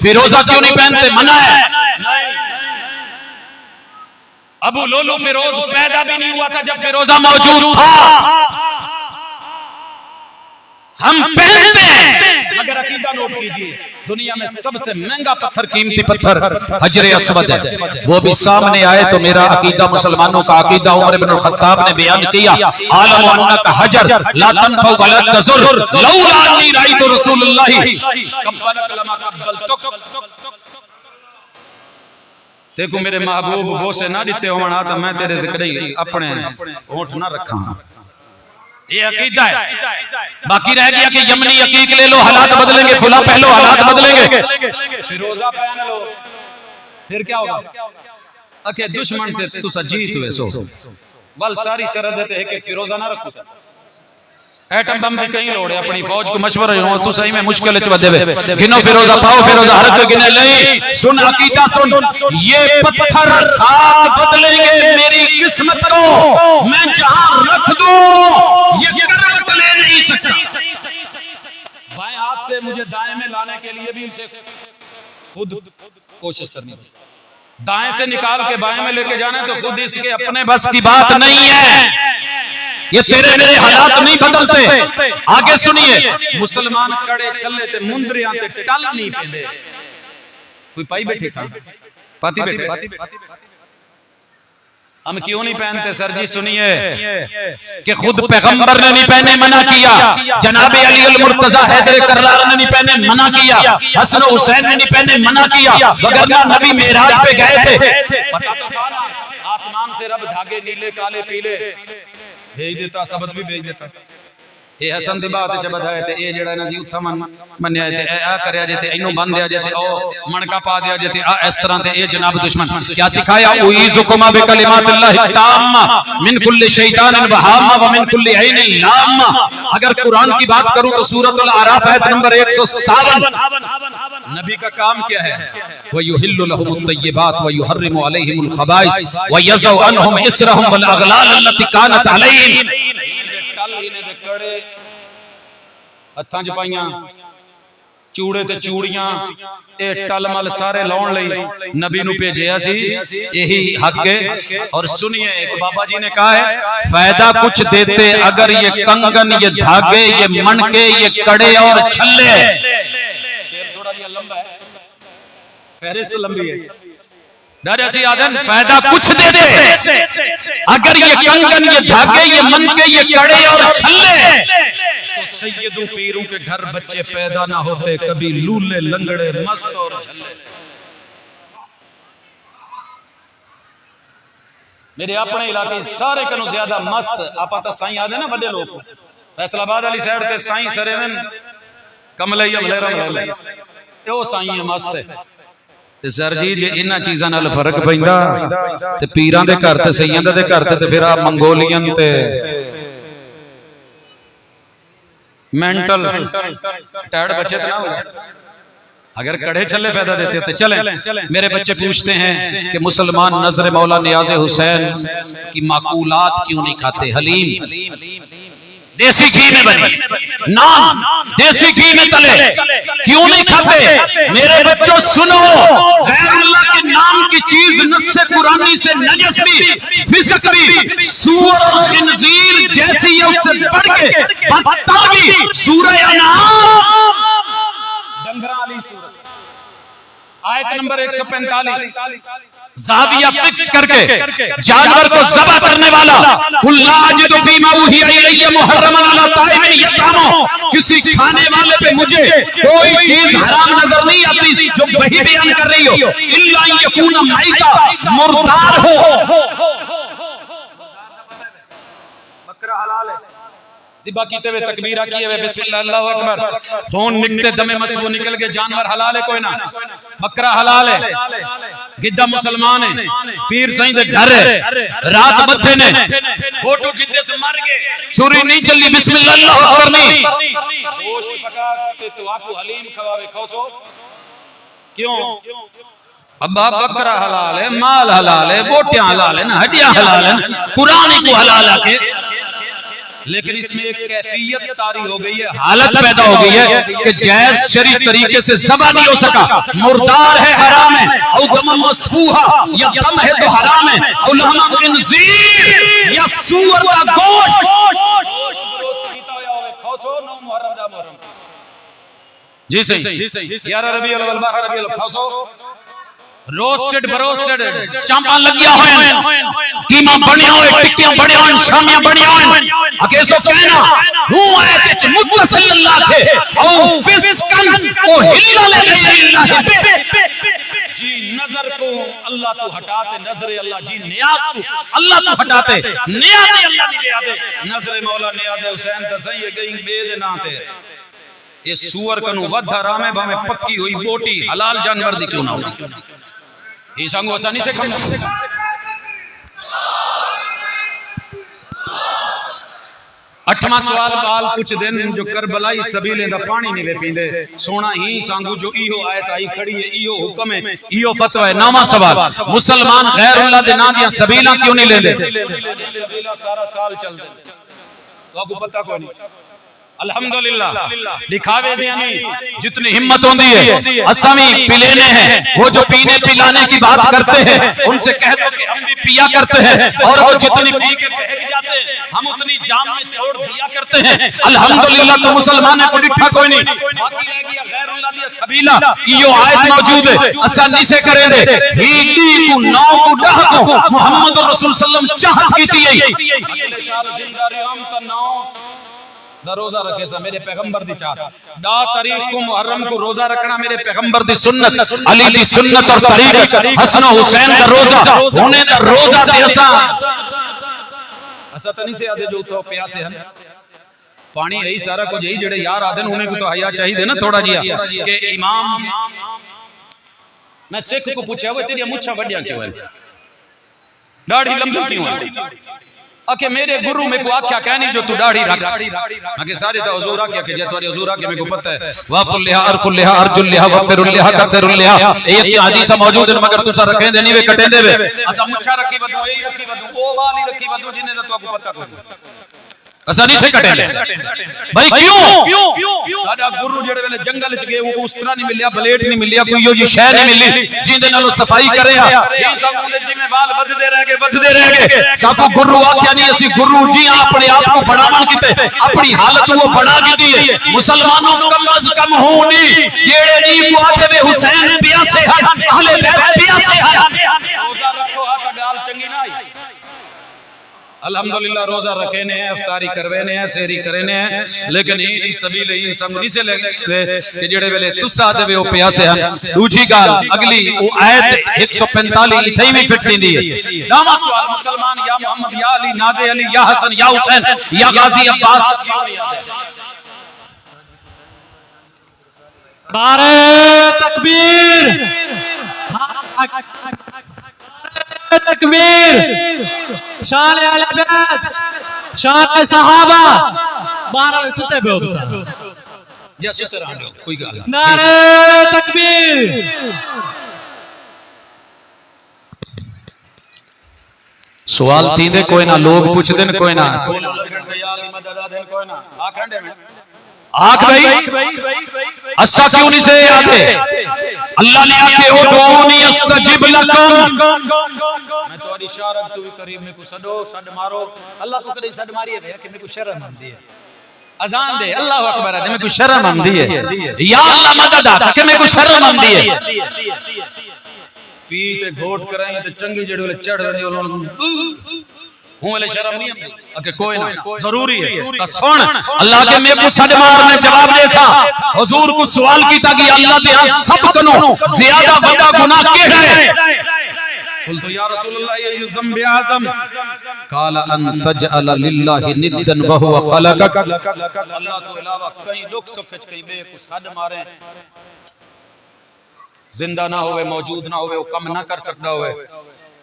फिरोजा क्यों नहीं पहनते? मना है। अबू लोलू फिरोज पैदा भी नहीं हुआ था जब फिरोजा मौजूद था। हम पहनते हैं, मगर अकीदा नोट कीजिए, दुनिया में सबसे महंगा पत्थर, कीमती पत्थर हजरे अस्वद है। वो भी सामने आए तो मेरा अकीदा, मुसलमानों का अकीदा उमर इब्न खत्ताब ने बयान किया, आलम अन्नका हजर ला तनफउ वला तज़ुर लौला अन्नी राइतु रसूलुल्लाह कब्बलक लमा कब्बलतुक। देखो मेरे महबूब वो से ना दिते होना तो मैं तेरे जिक्र अपने होठ ना रखा। ये अकीदा है। बाकी रह गया कि यमनी अकीक ले लो, हालात बदलेंगे, फुला पहलो, हालात बदलेंगे, फिरोजा पहन लो, फिर क्या होगा? अके दुश्मन थे तुसा जीत हुए सो बल सारी सरहद देते है कि फिरोजा ना रखो। एटम बम भी कहीं लोड़े अपनी फौज को मशवरा हो तो सही में मुश्किल च देवे गिनो फिरोजा पाओ, फिरोजा हर कोई गिने नहीं। सुन अकीदा सुन, ये पत्थर खाक बदलेंगे मेरी किस्मत को, मैं जहां रख दूं ये करवट ले नहीं सकता। बाएं हाथ से मुझे दाएं में लाने के लिए भी इसे खुद कोशिश करनी चाहिए। दाएं से निकाल के बाएं में लेके जाना तो खुद इसके अपने बस की बात नहीं है। ये तेरे मेरे हालात नहीं बदलते। आगे सुनिए, मुसलमान कड़े चले थे मुंदरियां ते टल नहीं पेंदे। कोई पाई बैठे था पाती बैठे, हम क्यों नहीं पहनते? सर जी सुनिए कि खुद पैगंबर ने नहीं पहने, मना किया। जनाब अली अल मुर्तजा हैदर कर्रार ने नहीं पहने, मना किया। हसन हुसैन ने नहीं पहने, मना किया। वगरना नबी मेराज पे गए थे, पता तो था ना, आसमान से रब धागे नीले काले पीले भेज देता, सबद भी भेज देता। ये हसन दी बात च बधाए ते ये जेड़ा ना जी उथा मन्या ते आ करया जे ते इनो बंद दिया जे ते ओ मणका पा दिया जे ते आ इस तरह ते ये जनाब दुश्मन क्या सिखाया? उईज़ुकुमा बिकलिमातिल्लाहि ताम्मा मिन कुल्लि शैतानिन व हाम्मा व मिन कुल्लि ऐनिन लाम्मा। अगर कुरान की बात करूं तो सूरतुल आराफ आयत नंबर 157, नबी का काम क्या है? व युहिल्लु लहुमुत तय्यिबात व युहर्रिमु अलैहिमुल खबाइस व यज़उ अन्हुम इसरहुम वल अगलाल अल्लती कानत अलैहिम। कड़े हत्थां च पाइयां, चूड़े ते चूड़ियां, ए टलमल सारे लाउण लई नबी नू भेजिया सी। यही हक है। और सुनिए, एक बाबा जी ने कहा है, फायदा कुछ देते अगर ये कंगन, ये धागे, ये मणके, ये कड़े और छल्ले। शेर थोड़ा ये लंबा है, फहरिस्त लंबी है। फायदा कुछ दे दे अगर ये कंगन, ये धागे, ये मनके, ये कड़े और छल्ले, तो सैयदों पीरों के घर बच्चे पैदा ना होते कभी लूले लंगड़े मस्त और झल्ले। मेरे अपने इलाके सारे कनु ज्यादा मस्त आपा तो साईं आदे ना बड़े लोग फैसलाबाद वाली साइड ते साईं सरे दिन कमलैया मलेरा ते ओ साईं है मस्त है। ते सर जी जे इन्हां चीज़ां नाल फर्क पैंदा ते पीरां दे घर ते सैयदां दे घर ते फिर आ मंगोलियन ते मेंटल टैड बच्चे तो ना हो। अगर कड़े छल्ले पैदा देते तो चले। मेरे बच्चे पूछते हैं कि मुसलमान नजर मौला नियाज़े हुसैन की माकूलात क्यों नहीं खाते? हलीम देसी घी में बनी, नान देसी घी में तले, क्यों नहीं खाते? मेरे बच्चों सुनो, गैर अल्लाह के नाम की चीज नस्से कुरानी से नजस भी, फिस्क भी, सूअर और खिंजीर जैसी है उससे बढ़ के बदतर भी सूरह अनाम डंगरा वाली सूरत आयत नंबर 145 जाविया फिक्स करके जानवर को ज़बह करने वाला, कुल्ला अजिदु फीमा उहिया इलैया मुहर्रमन अला ताइमिन यतामो, किसी खाने वाले पे मुझे कोई चीज हराम नजर नहीं आती जो वही बयान कर रही हो, इल्ला यकूना मैता, मुर्दार हो। बकरा हलाल है, ज़िबा कीते हुए तकबीरा किए हुए बिस्मिल्लाह अल्लाहु अकबर, खून निकते दमे मसबू निकल के जानवर हलाल है कोई ना, बकरा हलाल है, गिद्दा मुसलमान है, पीर सही दे घर है, रात मथे ने फोटो गिद्दे से मर गए, छुरी नहीं चली, बिस्मिल्लाह अल्लाहु अकबर नहीं, गोश्त पका के तो आपको हलीम खवावे खौसो क्यों? अब्बा बकरा हलाल है, माल हलाल है, बोटियां हलाल है ना, हड्डियां हलाल है, कुरान को हलाल आके, लेकिन इसमें एक कैफियत तारी हो गई है, हालत पैदा हो गई है कि जायज शरीफ तरीके से ज़बह नहीं हो सका, मुर्दार है हराम है, औ दम मस्फूहा या दम है तो हराम है, औ लहमा खिंजीर या सूअर का गोश्त। जी सही, 11 रबीउल अव्वल 12 रबीउल अव्वल खाओ, रोस्टेड बरोस्टेड चांपा लगिया होए, कीमा बढ़िया होए, टिक्कियां बढ़िया होए, शामियां बढ़िया होए, अकेसो कहना हूं आयत च मुतसल्लल्लाह थे औ फिस्कन ओ हिल्ला ले इल्लाह जी, नजर को अल्लाह को हटाते, नजर अल्लाह जी, नियाज को अल्लाह को हटाते, नियाज अल्लाह नहीं ले आते, नजर मौला नियाज हुसैन त सही गई बेद ना थे। ये सूअर कनु वध हराम है, भावे पक्की हुई बोटी हलाल जानवर दी क्यों ना हो, ये संगो आसानी से खम। अठवां सवाल बाल कुछ दिन जो करबलाई सबीले दा पानी नहीं वे पींदे, सोना ही सांगू जो इहो आयत आई खड़ी है, इहो हुक्म है, इहो फतवा है। नौवां सवाल, मुसलमान गैरुल्लाह दे नाम दियां सबीला क्यों नहीं लेंदे? सबीला सारा साल चलदे, तो आपको पता कोई नहीं। अल्हम्दुलिल्लाह दिखावे दिया नहीं, जितनी हिम्मत होती है असामी पिलेने हैं, वो जो पीने पिलाने की बात करते हैं उनसे कह दो कि हम भी पिया करते हैं, और वो जितनी पी के बहक जाते हैं हम उतनी जाम में छोड़ दिया करते हैं। अल्हम्दुलिल्लाह तो मुसलमान को डिठा कोई नहीं, बाकी रह गया गैरुल्लाह दी सबीला, यो आयत मौजूद है, आसानी से करे दे हिंदी को नौ को डह को मोहम्मद रसूल सल्लम चाहत कीती है, अगले साल जिंदा रहम त नौ दा रोजा रखे सा मेरे पैगंबर दी चाहत, दा तारीख को मुहर्रम को रोजा रखना मेरे पैगंबर दी सुन्नत, अली दी सुन्नत और तरीक़त, हसन हुसैन दा रोजा होने दा रोजा दे असा तनी से आदे जो तो प्यासे हैं पानी यही सारा कुछ यही जेड़े यार आदे उन्हें को तो हया चाहिए ना थोड़ा जिया कि इमाम, मैं सिख को पूछा वो तेरी मुछा वड्डिया क्यों है, दाढ़ी लंबी क्यों है, आके मेरे गुरु में को आख्या कहनी जो तू दाढ़ी रख, आके सारे तो हुजूर आख्या कि जे तोरी हुजूर आके मेरे को पता है वाफुल लिहा अरफुल लिहा अर्जुल लिहा वफिरुल लिहा कफिरुल लिहा, ये हदीस मौजूद है मगर तुसा रखे देनी वे कटे देवे, असा मुछा रखी बदू यही रखी बदू ओ वाली रखी बदू जिने तो आपको पता कोई आसानी से कटे ले भाई क्यों साडा गुरु जेड़े वेले जंगल च गए वो उस्तरा नहीं मिलया, ब्लेड नहीं मिलया, कोई यो जी शय नहीं मिली जिंदे नालों सफाई करे आ, ये सब उनदे जिम्मे बाल बददे रह गए साको गुरु आख्या नहीं असी गुरु जी अपने आप को बढ़ावन कीते, अपनी हालत वो बढ़ा दी है। मुसलमानों कम अज कम होनी जेड़े जी मुआते वे हुसैन प्यासे हैं, अहले बैत प्यासे हैं, रोजा रखो हा ता गाल चंगी ना आई। अल्हम्दुलिल्लाह रोजा रखे ने हैं, इफ्तारी करवे ने हैं, सहरी करे ने हैं, लेकिन ई सबील ई सब नहीं से लगे कि जेड़े वेले तुसा देवे ओ प्यासे हैं। दूजी गाल अगली वो आयत 145 इथई में फिट दींदी है, नामा सवाल मुसलमान या मोहम्मद या अली नादे अली या हसन या हुसैन या गाजी अब्बास, नारे तकबीर, तकबीर, शान अहले बैत, शान सहाबा, बारह सुते पे होता जा सुते रह कोई गाल नारे तकबीर। सवाल थींदे कोई ना, लोग पूछदे न कोई ना, आख भाई असा क्यों नहीं से आते, अल्लाह ने आके ओ दोनी अस्तजिब लकुम, मैं तोरी इशारा तू भी करीब में को सडो सड मारो, अल्लाह को कदे सड मारी है कि मेरे को शर्म आंदी है, अजान दे अल्लाहु अकबर है मेरे को शर्म आंदी है, या अल्लाह मदद आ कि मेरे को शर्म आंदी है, पीते घोट कराई ते चंगी जेड़े वाले चढ़ रहे उन्होंने हूं वाले शर्म नहीं आती अके कोई ना जरूरी है तो सुन अल्लाह के मैं कुछ सदमार ने जवाब दे सा हुजूर को सवाल कीता कि अल्लाह दे यहां सब कनो ज्यादा बड़ा गुनाह केड़ा है कुल तो या रसूलुल्लाह ये ज़म्ब आज़म काला अन तजअल लिल्लाहि निद्दन व हुवा खलकक अल्लाह तो अलावा कई लोग सब कुछ कई बे को सद मारे जिंदा ना होवे मौजूद ना होवे वो कम ना कर सकता होवे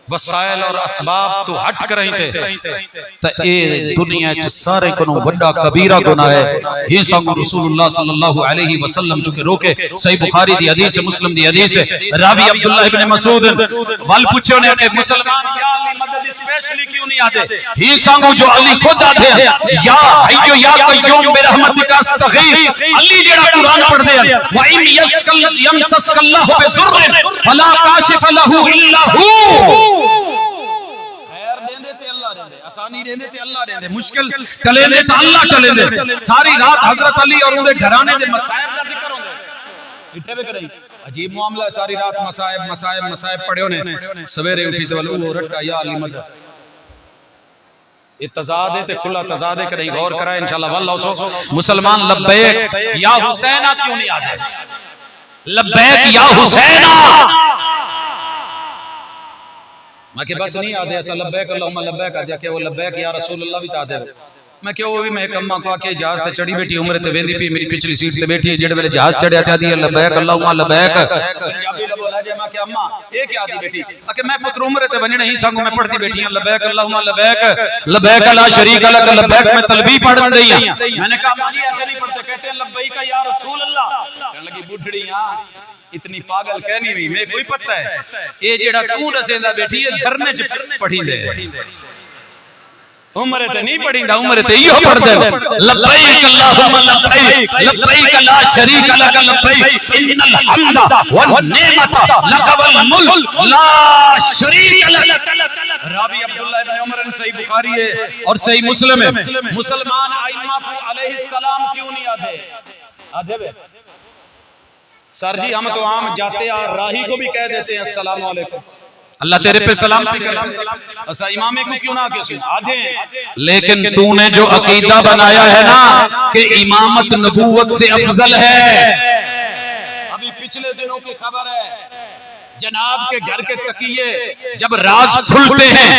वसाइल और असबाब तो हट कर रही थे तो ए दुनिया च सारे कोनों बड़ा कबीरा गुनाह है ये संग रसूलुल्लाह सल्लल्लाहु अलैहि वसल्लम जो के रोके सही बुखारी दी हदीस है मुस्लिम दी हदीस है रावी अब्दुल्लाह इब्न मसूद वल पूछो ने के मुसलमान से अली मदद स्पेशली क्यों नहीं आते ये संग जो अली खुद आते हैं या हय्यो या कय्यूम बिरहमतिका अस्तगीथ अली जेड़ा कुरान पढ़ दे व इन यस्कल यमसस्कल्लाहु बिजुर्र फला काशिफ लहू इल्ला हू खैर देंदे ते अल्लाह देंदे आसानी देंदे ते अल्लाह देंदे मुश्किल टले दे ते अल्लाह टले दे सारी रात हजरत अली और उनके घराने दे मसाइब दा जिक्र होंदे इठे वे करई अजीब मामला है सारी रात मसाइब मसाइब मसाइब पढ़ियो ने सवेरे उठी ते वो रट्टा या अली मदद ये तजाद है ते खुला तजाद है कहीं गौर करा इंशाल्लाह वल्लाह सो मुसलमान लब्बैक या हुसैना क्यों नहीं आते लब्बैक या हुसैना मैं के बस नहीं आदे ऐसा लब्बैक अल्लाहुम्मा लब्बैक आ जाके वो लब्बैक या रसूलुल्लाह भी ता दे मैं के वो भी मैं कम्मा को आके जहाज ते चढ़ी बैठी उम्र ते वेंदी पी मेरी पिछली सीट ते बैठी जेड़े वेले जहाज चढ़या ते आदी लब्बैक अल्लाहुम्मा लब्बैक पंजाबी ला बोला जे मैं के अम्मा ए क्या आदी बैठी आके मैं पुत्र उम्र ते वणने ही संग मैं पढ़ती बैठी हूं लब्बैक अल्लाहुम्मा लब्बैक लब्बैक ला शरीक लक लब्बैक में तलबी पढ़ रही है मैंने कहा अम्मा जी ऐसे नहीं पढ़ते कहते हैं लब्बैक या रसूल अल्लाह कहने लगी बुढ़ड़ी हां इतनी पागल कहनी भी मैं कोई पता है ये जेड़ा तू दसेंदा बैठी है धरने च पढ़ी दे उम्र ते नहीं पढ़ींदा उम्र ते इहो पढ़ दे लब्बैक अल्लाहुम्मा लब्बैक लब्बैक ला शरीक लक लब्बैक इन्नल हम्दा वन निअमता लक वल मुल्क ला शरीक लक रावी अब्दुल्लाह इब्न उमर सही बुखारी है और सही मुस्लिम है मुसलमान आइम्मा को अलैहिस्सलाम क्यों नहीं आते आधे वे सर जी हम तो आम जाते आ राही को भी कह देते हैं अस्सलाम वालेकुम अल्लाह तेरे पे सलाम अच्छा इमामे को क्यों ना के आधे लेकिन तूने जो अकीदा बनाया है ना कि इमामत नबूवत से अफजल है अभी पिछले दिनों की खबर है जनाब के घर के तकिए जब राज खुलते हैं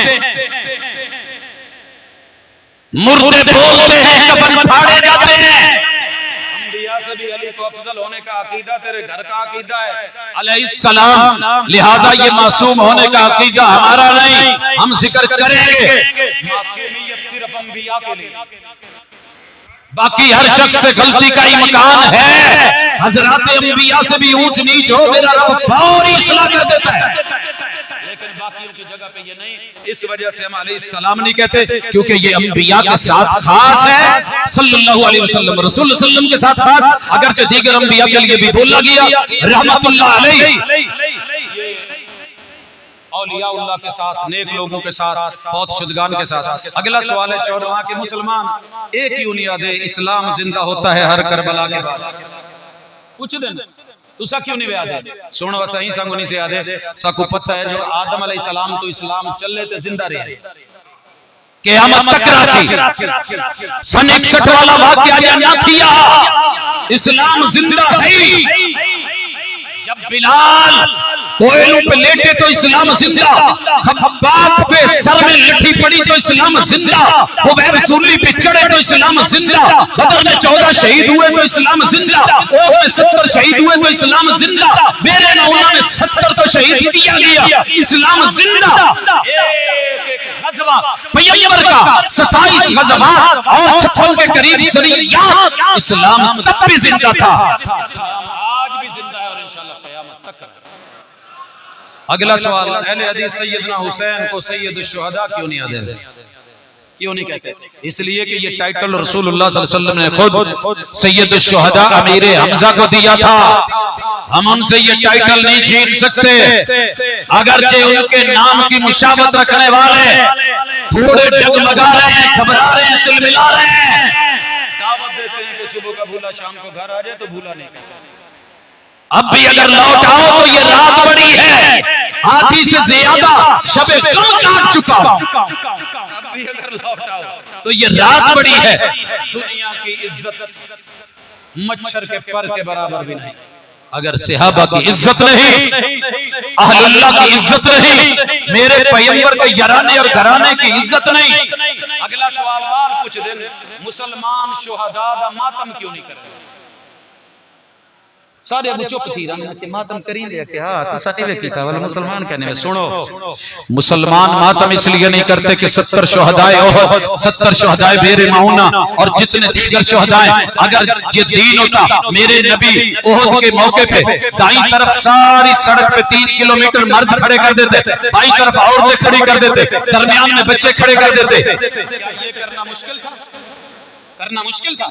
मुर्दे बोलते हैं कफन फाड़े जाते हैं से भी अली को अफजल होने का अकीदा तेरे घर का अकीदा है अलैहिस्सलाम लिहाजा ये मासूम होने का अकीदा हमारा नहीं हम जिक्र करेंगे मासूमियत सिर्फ अंबिया के लिए बाकी हर शख्स से गलती का इम्कान है हजरत अंबिया से भी ऊंच नीच हो मेरा रब फौरी इस्लाह कर देता है लेकिन बाकियों की जगह पे ये नहीं इस वजह से हम अलैहिस्सलाम नहीं कहते क्योंकि ये अंबिया के साथ खास है सल्लल्लाहु अलैहि वसल्लम रसूल सल्लम के साथ खास अगरचे दीगर अंबिया के लिए भी बोला गया रहमतुल्लाह अलैहि औलियाउल्लाह के साथ नेक लोगों के साथ फौत शुदगान के साथ अगला सवाल है 14वां के मुसलमान एक क्यों नहीं आदे इस्लाम जिंदा होता है हर करबला के बाद कुछ दिन तुसा क्यों नहीं आदे सुन वसा ही संग नहीं से आदे सबको पता है जो आदम अलैहि सलाम तो इस्लाम चले ते जिंदा रहे क़यामत तक रासी सन 61 वाला वाकया ना किया इस्लाम जिंदा है जब बिलाल कोयलों पे लेटे तो इस्लाम जिंदा खब्बाब पे सर में लठी पड़ी तो इस्लाम जिंदा खुबैब सूली पे चढ़े तो इस्लाम जिंदा बदर में 14 शहीद हुए तो इस्लाम जिंदा ओहद में 70 शहीद हुए तो इस्लाम जिंदा मेरे नौना में 70 तो शहीद किया गया इस्लाम जिंदा पैगंबर का 27 गज़वात और 56 के करीब सरियात इस्लाम तब भी जिंदा था आज भी जिंदा है और इंशाल्लाह क़यामत तक। अगला सवाल अहले हदीस सैयदना हुसैन को सैयद शुहदा क्यों नहीं आते क्यों नहीं कहते इसलिए कि ये टाइटल रसूलुल्लाह सल्लल्लाहु अलैहि वसल्लम ने खुद सैयद शुहदा अमीर हमजा को दिया था हम उनसे ये टाइटल नहीं छीन सकते अगरचे उनके नाम की मुशाबत रखने वाले थोड़े डगमगा रहे हैं घबरा रहे हैं दिल मिला रहे हैं दावत देते हैं कि सुबह का भूला शाम को घर आ जाए तो भूला नहीं कहते अब भी अगर लौट आओ तो ये रात बड़ी है आधी से ज्यादा शबे गम काट चुका हूं, अभी अगर लौट आओ तो ये रात बड़ी है। दुनिया की इज्जत मच्छर के पर के बराबर भी नहीं। अगर सहाबा की इज्जत नहीं, अहलुल्लाह की इज्जत नहीं, मेरे पैगंबर के याराने और घराने की इज्जत नहीं। अगला सवाल कुछ दिन मुसलमान शुहदा दा मातम क्यों नहीं करे? सारे अबू चुप थी रंग के मातम करी ले के हां तो सती वे कीता वाला मुसलमान कहने में सुनो, मुसलमान मातम इसलिए नहीं करते कि 70 शुहदाए ओहद, 70 शुहदाए बेर मऊना और जितने दीगर शुहदाए, अगर ये दीन होता, मेरे नबी ओहद के मौके पे दाईं तरफ सारी सड़क पे 3 किलोमीटर मर्द खड़े कर देते, बाईं तरफ औरतें खड़ी कर देते, दरमियान में बच्चे खड़े कर देते। क्या ये करना मुश्किल था? करना मुश्किल था?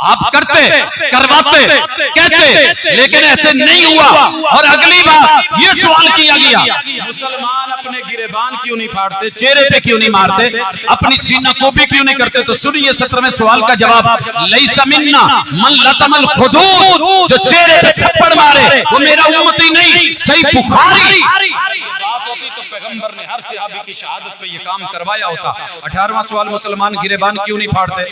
आप करते, करवाते, कहते, लेकिन ऐसे नहीं हुआ। और अगली बात ये सवाल किया गया, मुसलमान अपने गिरेबान क्यों नहीं फाड़ते, चेहरे पे क्यों नहीं मारते, अपनी सीना कोबी क्यों नहीं करते? तो सुनिए 17वें सवाल का जवाब, लैसा मिन्ना मन लतमल खुदूद, जो चेहरे पे थप्पड़ मारे वो मेरा उम्मती नहीं। सही बुखारी। बात होती तो पैगंबर ने हर सहाबी की शहादत पे ये काम करवाया होता। 18वां सवाल, मुसलमान गिरेबान क्यों नहीं फाड़ते?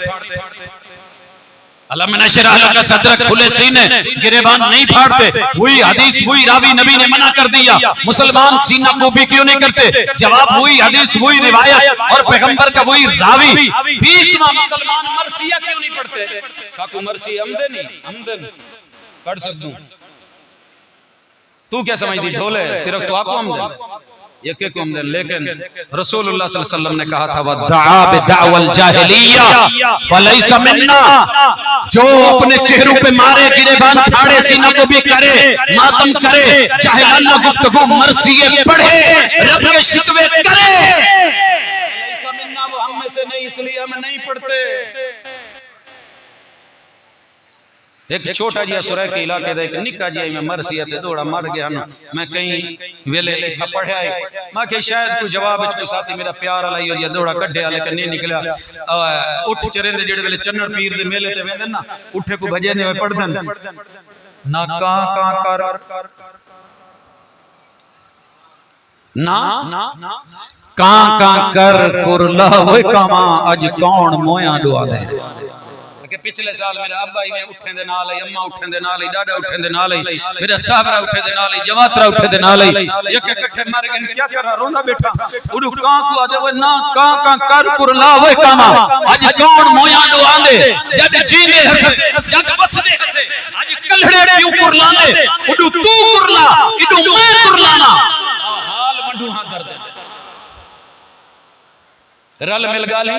अल्लाह में नशर का सदरक खुले सीने गिरेबान नहीं फाड़ते। वही हदीस, वही रावी नबी ने मना कर दिया। मुसलमान सीना कोबी क्यों नहीं करते? जवाब वही हदीस, वही रिवायत और पैगंबर का वही रावी। 20वां, मुसलमान मरसिया क्यों नहीं पढ़ते? साकू मरसी हमदन पढ़ सकूं, तू क्या समझती ढोले सिर्फ तो आपको हमदन एक एक हमदन। लेकिन रसूलुल्लाह सल्लल्लाहु अलैहि वसल्लम ने कहा था वद्दआ बिदअवल जाहिलिया फलैसा मिन्ना, जो अपने चेहरों पे मारे, गिरेबान फाड़े, सीना को भी करे, मातम करे, जाहिलाना गुफ्तगू मरसिये पढ़े, रब के शिकवे करे, फलैसा मिन्ना, वो हम में से नहीं, इसलिए हम नहीं पढ़ते। एक छोटा जिहा सुरह के इलाके दा एक निक्का जिहा मैं मरसिया ते दौड़ा मर गया ना। मैं कहीं वेले था पढ़िया है, मैं के शायद कोई जवाब कोई साथी मेरा प्यार वाला ही हो दौड़ा कढ़िया, लेकिन नहीं निकलिया। उठ चरेंदे जेड़े वेले चन्नड़ पीर दे मेले ते वेंदे ना, उठे को भजे ने पढ़दन ना का कर ना कां कर कुरला होए कामा अज कौन मोया दुआ दे। कि पिछले साल मेरा अब्बा ही उठे दे नाल ही, अम्मा उठे दे नाल ही, डाडा उठे दे नाल ही, मेरा साहबरा उठे दे नाल ही, जवातरा उठे दे नाल ही, एक इकट्ठे मर गए। क्या कर रहा रोंदा बैठा उडू कां को आदे वो ना कां कर कुरला होए कामा आज कौन मोया दुआंदे, जद जींदे हसे जद बसदे हसे, आज कलड़े क्यों कुरलांदे, उडू तू कुरला इडू मैं कुरलाना, हाल वंडू हां दर्द रल मिल गाली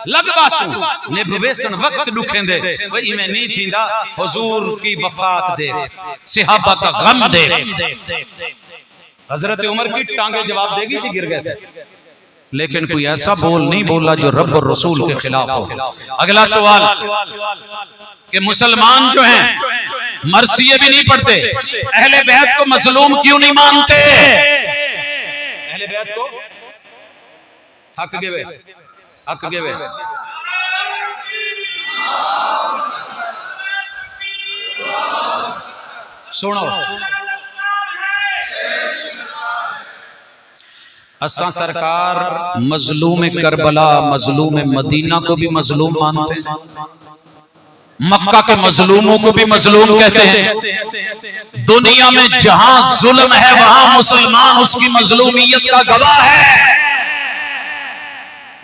लगवासू निभवेसन वक्त दुखेंदे वही में नहीं थींदा हुजूर की वफात दे, सहाबा का गम दे। हजरत उमर की टांगे जवाब देगी जी, गिर गए थे, लेकिन कोई ऐसा बोल नहीं बोला जो रब और रसूल के खिलाफ हो। अगला सवाल कि मुसलमान जो हैं मरसिये भी नहीं पढ़ते, अहले बैत को मजलूम क्यों नहीं मानते? अहले बैत को थक गए सुनो, असा सरकार मजलूम करबला, मजलूम मदीना को भी मजलूम मानते हैं, मक्का के मजलूमों को भी मजलूम कहते हैं। दुनिया में जहां जुल्म है वहां मुसलमान उसकी मजलूमियत का गवाह है।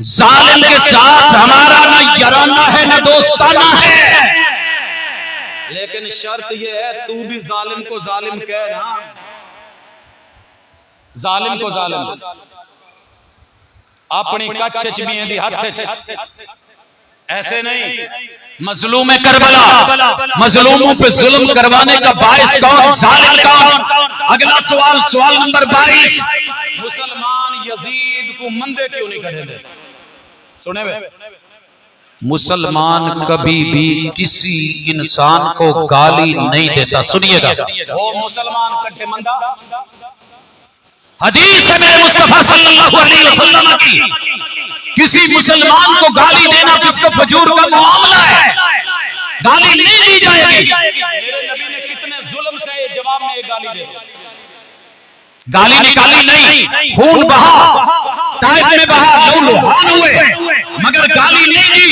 जालिम के साथ हमारा न याराना है न दोस्ताना है, लेकिन शर्त यह है तू भी जालिम को जालिम कह ना, जालिम को जालिम अपनी कच्छ च भी दी हथ च, ऐसे नहीं। मजलूम करबला, मजलूमों पे जुल्म करवाने का बाइस कौन, जालिम कौन? अगला सवाल, सवाल नंबर 22, मुसलमान यजीद को मंदे क्यों नहीं खड़े थे? सुने वे, मुसलमान कभी भी किसी इंसान को गाली नहीं देता। सुनिएगा, वो मुसलमान कट्ठे मंदा, हदीस है मेरे मुस्तफा सल्लल्लाहु अलैहि वसल्लम की, किसी मुसलमान को गाली देना किसको फजूर का मामला है, गाली नहीं दी जाएगी। मेरे नबी ने कितने जुल्म से जवाब में गाली दे, गाली निकाली नहीं, खून बहा, ताइफ में बहा, लहू-लुहान हुए, मगर गाली नहीं दी।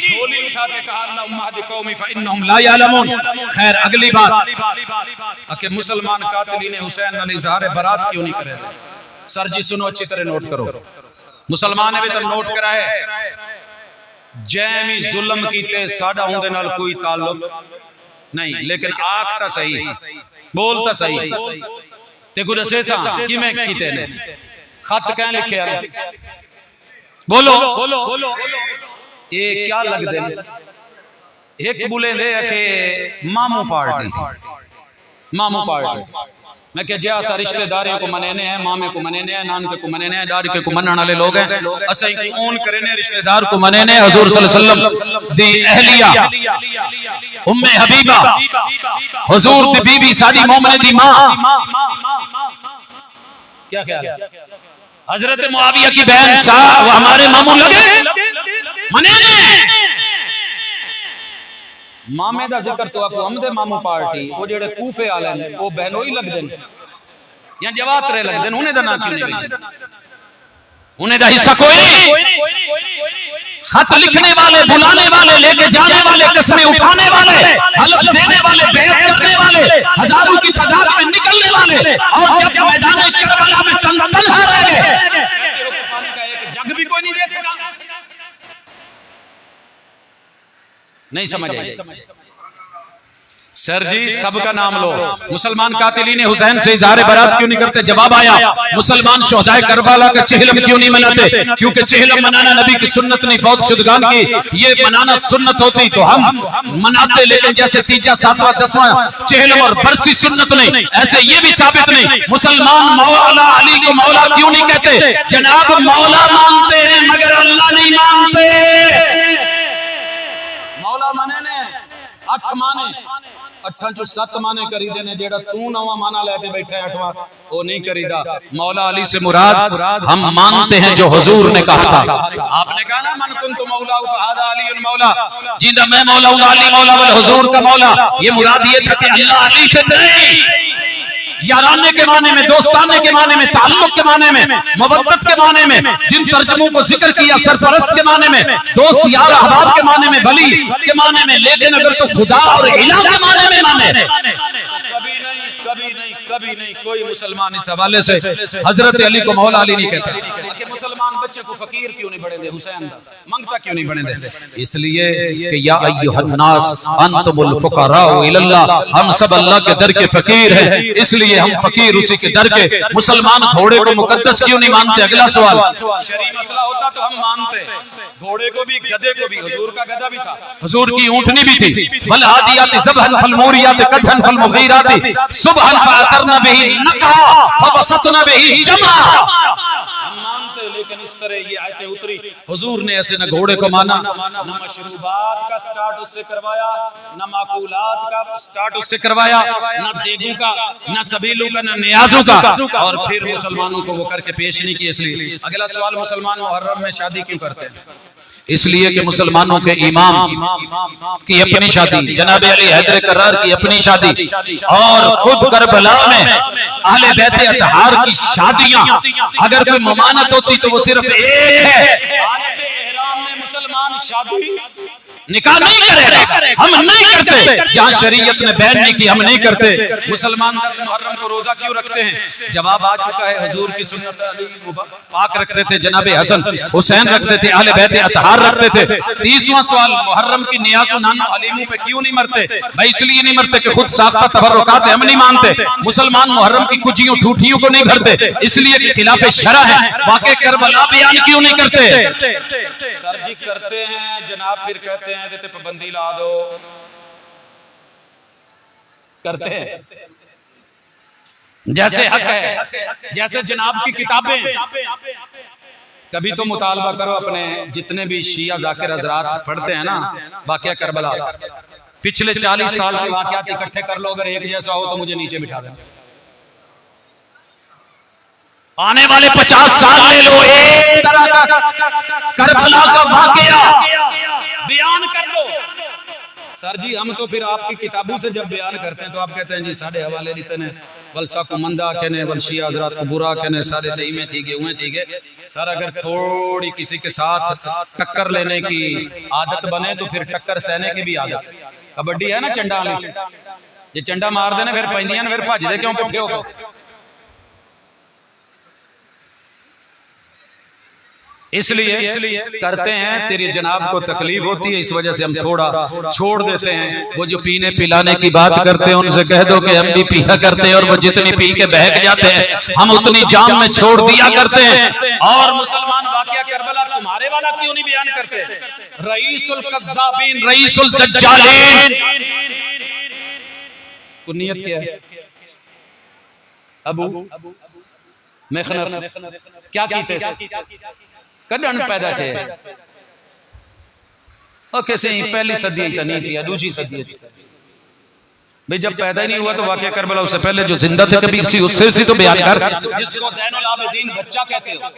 झोली उठा के कहा अल्लाहुम्मा हदी कौमी फइन्नहुम ला यअलमून। खैर अगली बात कि मुसलमान कातिलीन हुसैन अली इजहार बरात क्यों नहीं करे। सर जी सुनो, अच्छी तरह नोट करो। मुसलमान भी तो नोट करा है, जैमी जुल्म कीते साडा उनदे नाल कोई ताल्लुक नहीं, लेकिन आख ता सही, बोल ता सही ते गुरु सेसा किवें कीते ने, खत कह लिखिया, बोलो ये क्या लग दे। एक बुले दे के मामू पार्टी, मामू पार्टी। मैं क्या जया सा रिश्तेदारियों को मनेने हैं, मामे को मनेने हैं, नानके को मनेने हैं, दादके को मनने वाले लोग हैं, असई कौन करेने रिश्तेदार को मनेने। हुजूर सल्लल्लाहु अलैहि वसल्लम दी अहलिया उम्मे हबीबा, हुजूर दी बीबी सादी मोमिन दी मां, क्या ख्याल है? हजरत मुआविया की बहन सा वो हमारे मामू लगे मनेने। मामे दा जिक्र तो आपको हमदे मामू पार्टी वो जेड़े कूफे वाले ने वो बहनों ही लगदे ने या जवातरे लगदे ने, उन्हें दा ना क्यों नहीं, उन्हें दा हिस्सा कोई नहीं। खत लिखने वाले, बुलाने वाले, लेके जाने वाले, कस्में उठाने वाले, हलफ देने वाले, बैत करने वाले, हजारों की तादाद में निकलने वाले, और जब मैदान करबला में तन्हा रह गए, पानी का एक जग भी कोई नहीं दे सका। नहीं समझ आई सर जी, सबका नाम लो। मुसलमान कातिलीन हुसैन से इजहार बरात क्यों नहीं करते? जवाब आया, मुसलमान शोहदाए करबला का चेहलम क्यों नहीं मनाते? क्योंकि चेहलम मनाना नबी की सुन्नत नहीं, फौत शुदगान की। ये मनाना सुन्नत होती तो हम मनाते, लेकिन जैसे तीजा सातवां दसवां चेहलम और बरसी सुन्नत नहीं, ऐसे ये भी साबित नहीं। मुसलमान मौला अली को मौला क्यों नहीं कहते? जनाब मौला मानते हैं मगर अल्लाह नहीं मानते। मौला माने ने 8 माने, 8 चो 7 माने करी देने, जेड़ा तू नवा माना लेके बैठा है 8वां वो नहीं करीदा। मौला अली से मुराद हम मानते हैं जो हुजूर ने कहा था। आपने कहा ना मन कुन्तु मौला फहादा अली मौला, जिंदा मैं मौला हूं, अली मौला वल हुजूर का मौला। ये मुराद ये था कि अल्लाह अली थे नहीं, याराने के माने में, दोस्ताने के माने में, ताल्लुक के माने में, मोहब्बत के माने में, जिन तर्जमों को जिक्र किया सरपरस्त के माने में, दोस्त यार अहबाब के माने में, वली के माने में। लेकिन अगर तो खुदा और इलाह के माने में माने, कभी नहीं कोई मुसलमान इस हवाले से हजरत अली को मौला अली नहीं कहता। कि मुसलमान बच्चे को फकीर क्यों नहीं बने दे, हुसैन मंगता क्यों नहीं बने दे? इसलिए कि या अय्युहन्नास अंतुमुल फुकराउ इलल्लाह, हम सब अल्लाह के दर के फकीर हैं, इसलिए हम फकीर उसी के दर के। मुसलमान घोड़े को मुकद्दस क्यों नहीं मानते? अगला सवाल। शरीफ मसला होता तो हम मानते, घोड़े को भी, गधे को भी। हुजूर का गधा भी था, हुजूर की ऊंटनी भी थी। वल आदियात ज़बहन फल मूरियात कदहन फल मुगीरात सुबहन फअतरना बिही नका फबसतना बिही जमा। हम मानते, लेकिन इस तरह ये आयतें उतरी। हुजूर ने ऐसे न घोड़े को माना, न मशरूबात का स्टार्ट उससे करवाया, न माकूलात का स्टार्ट उससे करवाया, न देगों का, न सबीलों का, न नियाजों का, और फिर मुसलमानों को वो करके पेश नहीं किया। इसलिए अगला सवाल, मुसलमान मुहर्रम में शादी क्यों करते हैं? इसलिए कि मुसलमानों के इमाम की अपनी शादी, जनाब अली हैदर करार की अपनी शादी, और खुद करबला में अहले बैत अतहार की शादियां अगर कोई ममानत होती तो वो सिर्फ एक है। मुसलमान शादी निकाह नहीं करेगा, हम नहीं करते। जहां शरीयत ने बैन नहीं की, हम नहीं करते। मुसलमान 10 मुहर्रम को रोजा क्यों रखते हैं? जवाब आ चुका है, हुजूर की सुन्नत पाक रखते थे, जनाबे हसन हुसैन रखते थे, अहले बैत अतहार रखते थे। 30वां सवाल, मुहर्रम की नियाज़ नाना अलीमों पे क्यों नहीं मरते? भाई इसलिए नहीं मरते कि खुद साख्ता तबर्रुकात हम नहीं मानते। मुसलमान मुहर्रम की कुजियों ठूठियों को नहीं भरते, इसलिए कि खिलाफे शरा है। वाक़े करबला बयान क्यों नहीं करते? सर जी करते हैं जनाब, फिर कहते हैं देते पाबंदी ला दो, करते हैं जैसे हक है, जैसे जनाब की किताबें। कभी तो मुतालबा करो अपने जितने भी शिया जाकिर हजरात पढ़ते हैं ना वाक़या करबला, पिछले 40 साल के वाक़यात इकट्ठे कर लो, अगर एक जैसा हो तो मुझे नीचे बिठा दें। आने वाले 50 साल ले लो, एक तरह का करबला का वाक़या बयान कर लो। सर जी हम तो फिर आपकी किताबों से जब बयान करते हैं तो आप कहते हैं जी साढ़े हवाले रीते ने वलसा को मंदा कहने वलशी हजरात को बुरा कहने सारे तईमे थी गए उए थी गए। सर अगर थोड़ी किसी के साथ टक्कर लेने की आदत बने तो फिर टक्कर सहने की भी आदत। कबड्डी है ना चंडा वाली, जे चंडा मार देने फिर पैंदियां फिर भजदे क्यों पिछे हो। इसलिए करते हैं, तेरी जनाब को तकलीफ होती है इस वजह से हम थोड़ा छोड़ देते हैं। वो जो पीने पिलाने की बात करते हैं उनसे कह दो कि हम भी पिया करते हैं और वो जितनी पी के बहक जाते हैं हम उतनी जाम में छोड़ दिया करते हैं। और मुसलमान वाकया करबला तुम्हारे वाला क्यों नहीं बयान करते? रईसुल कज़्ज़ाबीन रईसुल दज्जालीन कुनियत क्या है? अबू मेखनफ क्या कीते कदन पैदा थे और कैसे पहली सदी तो नहीं थी, दूसरी सदी थी भाई। जब पैदा ही नहीं हुआ तो वाकया करबला उससे पहले जो जिंदा थे कभी उससे तो बयान कर। जिसको ज़ैनुल आबिदीन बच्चा कहते हो,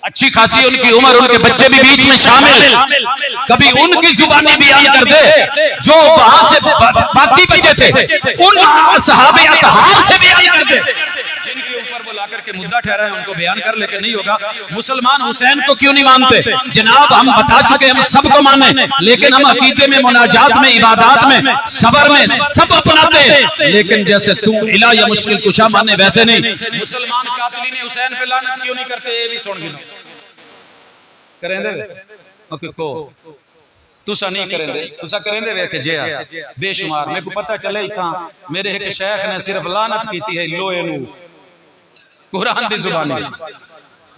अच्छी खासी उनकी उम्र, उनके बच्चे भी बीच में शामिल, कभी उनकी जुबानी बयान कर दे जो वहां से बाकी बचे थे उन सहाबे अतहार से बयान कर दे जिनके ऊपर वो लाकर के मुद्दा ठहरा है उनको बयान कर। लेकिन नहीं होगा। मुसलमान हुसैन को क्यों नहीं मानते? जनाब हम बता चुके हम सबको माने, लेकिन हम अकीदे में, मुनाजात में, इबादत में, सबर में सब अपनाते, लेकिन जैसे तू इला या मुश्किल कुशा माने वैसे नहीं। मुसलमान कातिलीन हुसैन पे लानत क्यों नहीं करते? ये भी सुन गिनो करेंदे ओके को तुसा नहीं करेंदे, तुसा करेंदे वे के जे बेशुमार। मेरे को पता चले इथा मेरे एक शेख ने सिर्फ लानत कीती है लोहे नु कुरान दी जुबानी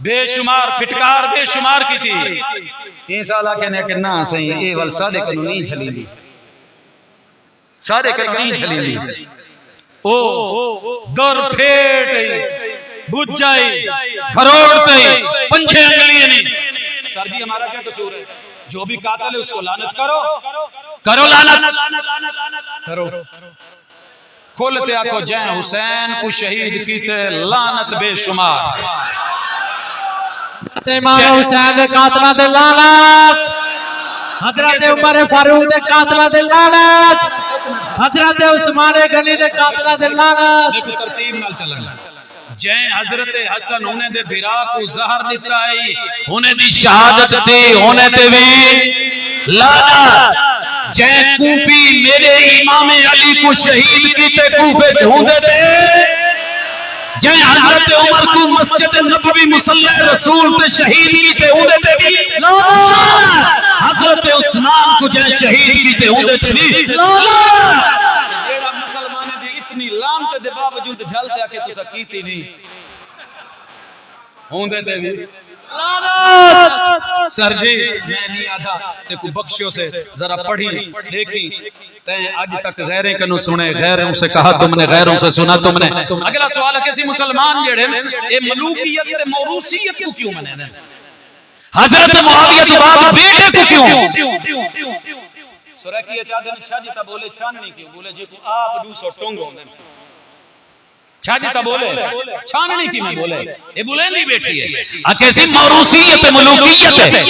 बेशुमार फिटकार बेशुमार की थी। साला कहने के ना सही ए वल सादे कनु नहीं झलीली, सादे कनु नहीं झलीली ओ दर फेट बुझ जाई खरोड़ते पंखे अंगली नहीं। सर जी हमारा क्या कसूर है? जो भी कातिल है उसको लानत करो, करो लानत करो। खुलते आको जय हुसैन को शहीद कीते लानत बेशुमार। इमाम हुसैन दे कातला दे लानत, हजरत उमर फारूक दे कातला दे लानत, हजरत उस्मान गनी दे कातला दे लानत। देखो तरतीब नाल चलना। जय हजरत हसन उन्हें दे बिरा को जहर दिता है, उन्हें दी शहादत थी, उन्हें दे भी लानत। जय कूफी मेरे इमाम अली को शहीद कीते कूफे झूंदे थे। जय हजरत उमर को मस्जिद नबवी मुसल्ला रसूल पे शहीद कीते उन्हें दे भी लानत। हजरत उस्मान को जय शहीद कीते उन्हें दे भी लानत। जेड़ा मुसलमान दी इतनी लानत दे बावजूद झलते आके तुसा कीती नहीं होंदे ते भी लानत। सर जी मैं नहीं आधा ते को बख्शियो से जरा पढ़ी देखी ते आज तक गैरें कनु सुने, गैरों से कहा तुमने, गैरों से सुना तुमने। अगला सवाल है किसी मुसलमान जेड़े ए मलूकियत ते मौरूसियत को क्यों मने ने? हजरत मुआविया के बाद बेटे को क्यों? सूरह की चादर छा जी ता बोले छाननी क्यों? बोले जी को आप 200 टोंगो ने छा जी ता बोले छाननी की मैं बोले ये बुलंदी बैठी है कैसी मौरूसियत मलूकियत है।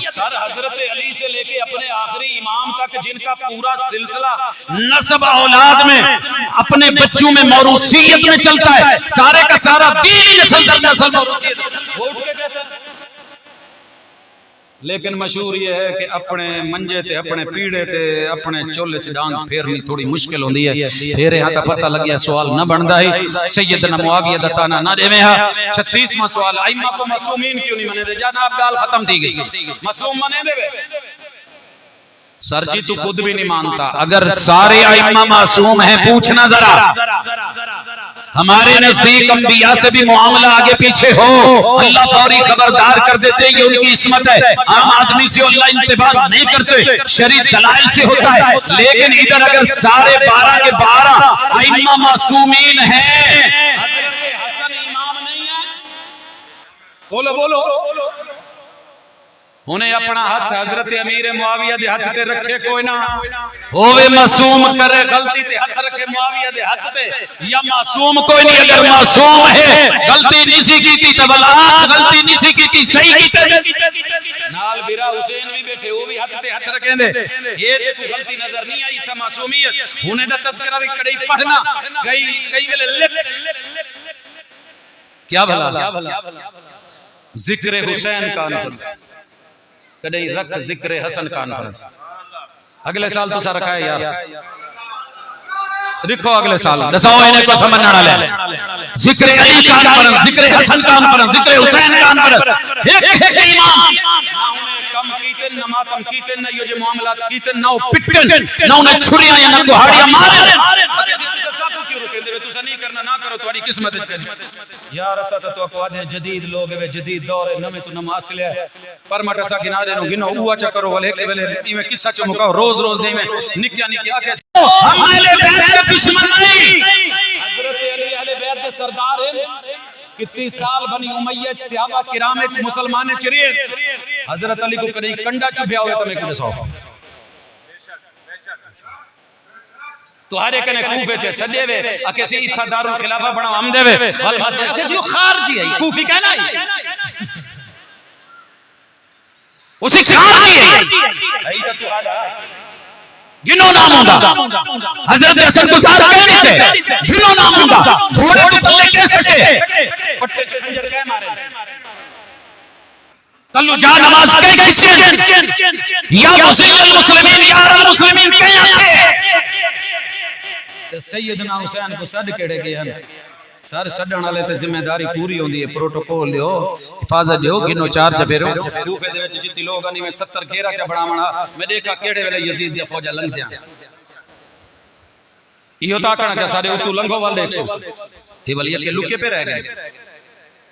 सर हजरत अली से लेके अपने आखिरी इमाम तक जिनका पूरा सिलसिला नस्ब औलाद में अपने बच्चों में मौरूसियत में चलता है, सारे का सारा दीन ही नस्ल दर नस्ल मौरूसियत वो उठ के कहते हैं। लेकिन मशहूर ये है कि अपने मंजे ते अपने पीड़े ते अपने चोले च डांग फेरनी थोड़ी मुश्किल होंदी है। फिर यहां ता पता लग गया सवाल न बनदा है। सैयदना मुआविया दा ताना ना देवे है। 36वां सवाल अइमा को मासूमीन क्यों नहीं मने दे? जनाब गाल खत्म थी गई, मासूम मने देवे। सर जी तू खुद भी नहीं मानता। अगर सारे अइमा मासूम हैं पूछना जरा, हमारे नजदीक अंबिया से भी मामला आगे पीछे हो अल्लाह फौरी खबरदार कर देते हैं, ये उनकी इस्मत है। आम आदमी से अल्लाह इंतबाह नहीं करते, शरीय दलाइल से होता है। लेकिन इधर अगर सारे 12 के 12 अइम्मा मासूमीन हैं, हसन इमाम नहीं है? बोलो बोलो उन्हें अपना हाथ हजरत अमीर मुआविया दे हाथ ते रखे कोई ना होवे मासूम करे गलती ते हाथ रखे मुआविया दे हाथ ते या मासूम कोई नहीं। अगर मासूम है गलती नहीं सी की तो भला गलती नहीं सी की सही की नाल बिरा हुसैन भी बैठे वो भी हाथ ते हाथ रखे दे ये ते कोई गलती नजर नहीं आई था मासूमियत हुने दा तज़किरा भी कड़ी पढ़ना कई वेले लिख क्या भला जिक्र हुसैन कॉन्फ्रेंस कदे रख जिक्र हसन कॉन्फ्रेंस अगले साल तुसा रखा है यार देखो अगले साल दसाओ इन्हें को समझ ना ले जिक्र अली कॉन्फ्रेंस जिक्र हसन कॉन्फ्रेंस जिक्र हुसैन कॉन्फ्रेंस एक इमाम कम कीते न मातम कीते न यो जे मामलात कीते न पिटन ना उन्हें छुरियां या ना गुहाड़ियां मारे साफू क्यों रुके दे तुसा नहीं करना ना करो तुम्हारी किस्मत यार असा तो अफवाद जदीद लोग वे जदीद दौर नमे तो नमाज ले पर मट असा किनारे नो गिनो उवा च करो वाले के वेले इमे किस्सा च मुकाओ रोज रोज दे में निक्या निक्या के हम अहले बैत के दुश्मन नहीं हजरत अली अहले बैत के सरदार हैं कितनी साल बनी उमैया सहाबा किराम च मुसलमान च रहे हजरत अली को कदी कंडा चुभया होवे तमे को दसाओ तुहारे कने कूफे च छडे वे अकेसी इथा दारुल खिलाफा बना हम देवे वल बस के जो खारजी है कूफी कहना है उसी खारजी है आई तो तुहाड़ा गिनो नाम होंदा हजरत हसन को साथ कहने थे गिनो नाम होंदा घोड़े को तले कैसे से पट्टे से खंजर कह मारे तल्लू जा नमाज के किचन या मुस्लिमीन या अल मुस्लिमीन के आते ते सैयदना हुसैन को सद केड़े गए सर सडण वाले ते जिम्मेदारी पूरी होंदी है प्रोटोकॉल लियो हिफाजत लियो गिनो चार च फेरो कूफे दे विच जिति लोग अनी में 70 घेरा च बनावणा मैं देखा केड़े वेले यजीद दी फौजा लंघदियां इहो ताकणा च साडे उतू लंघो वाले 100 ये वाली के लुके पे रह गए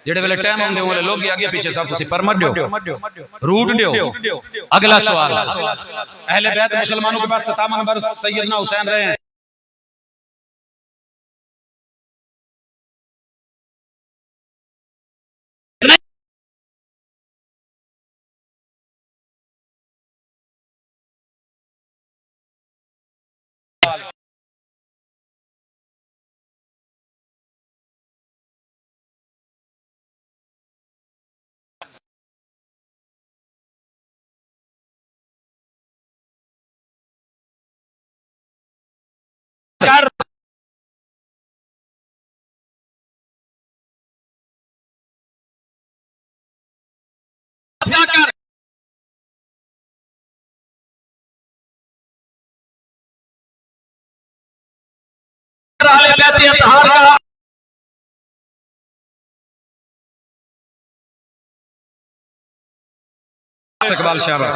जेड़े वेले टाइम होंदे वाले लोग आगे पीछे सब तुसी परमट दियो रूट दियो अगला सवाल अहले बैत मुसलमानों के पास 57 वर्ष सैयदना हुसैन रहे हैं इकबाल शाहबाज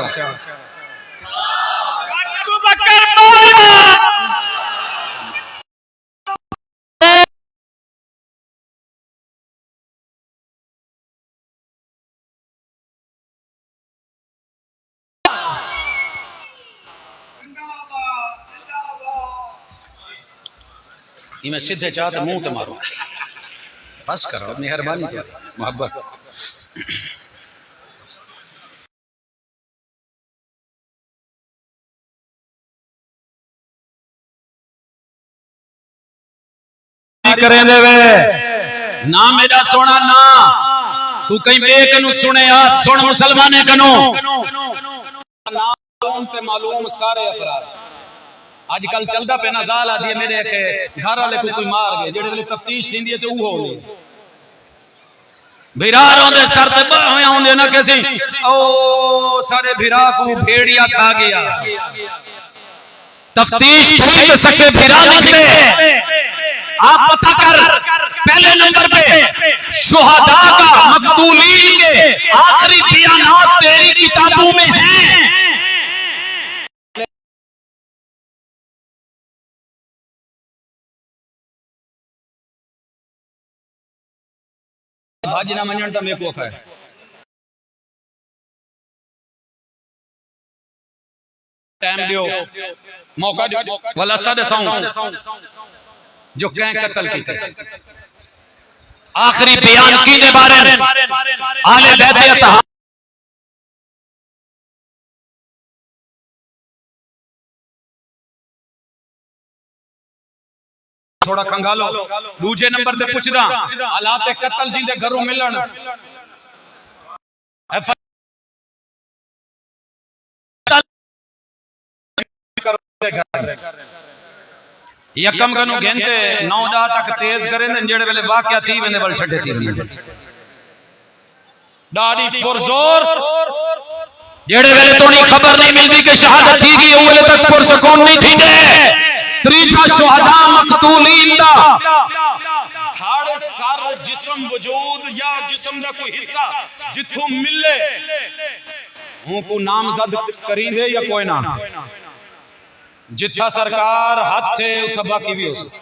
मैं सीधे चाहते मुंह ते मारो बस करो मेहरबानी मोहब्बत करें देवे ना मेरा सोना ना तू कहीं बेक नु सुने आ सुन मुसलमाने कनो मालूम सारे अफराद आजकल चलता पे ना जाल आदि मेरे के घर वाले को कोई मार गए जेड़े वेले तफ्तीश दिंदी है ते ऊ होनी भिरा रोंदे सर ते होया होंदे ना कैसी ओ सारे भिरा को भेड़िया खा गया तफ्तीश ठीक तो सके भिरा निकले आप पता कर पहले नंबर पे शुहदा का मकतूलीन के आखिरी बयानात तेरी किताबों में हैं भाजी ना मनण तो मेरे को है टाइम दियो मौका दियो वला सादे साउंड जो कह कत्ल की आखिरी बयान की दे बारे आले बैत थोड़ा खंगालो। दूजे नंबर ते पुछदा हालात कत्ल जिंदे घरों मिलन यकम गनु गेंते 9 तक तेज करेंदे जेड़े वेले वाकया थी वेंदे वल ठड्डे थी वेंदे डाडी पुरजोर जेड़े वेले तोनी खबर नहीं मिलदी कि शहादत थी गई, वेले तक पुरसकून नहीं थी दे। त्रीजा शुहदा मकतूलीन दा थाड़े सर जिस्म वजूद या जिस्म दा कोई हिस्सा जिथों मिले हूं को नामजद करींदे या कोई ना जिथा सरकार हाथ थे उथा बाकी भी हो सकता।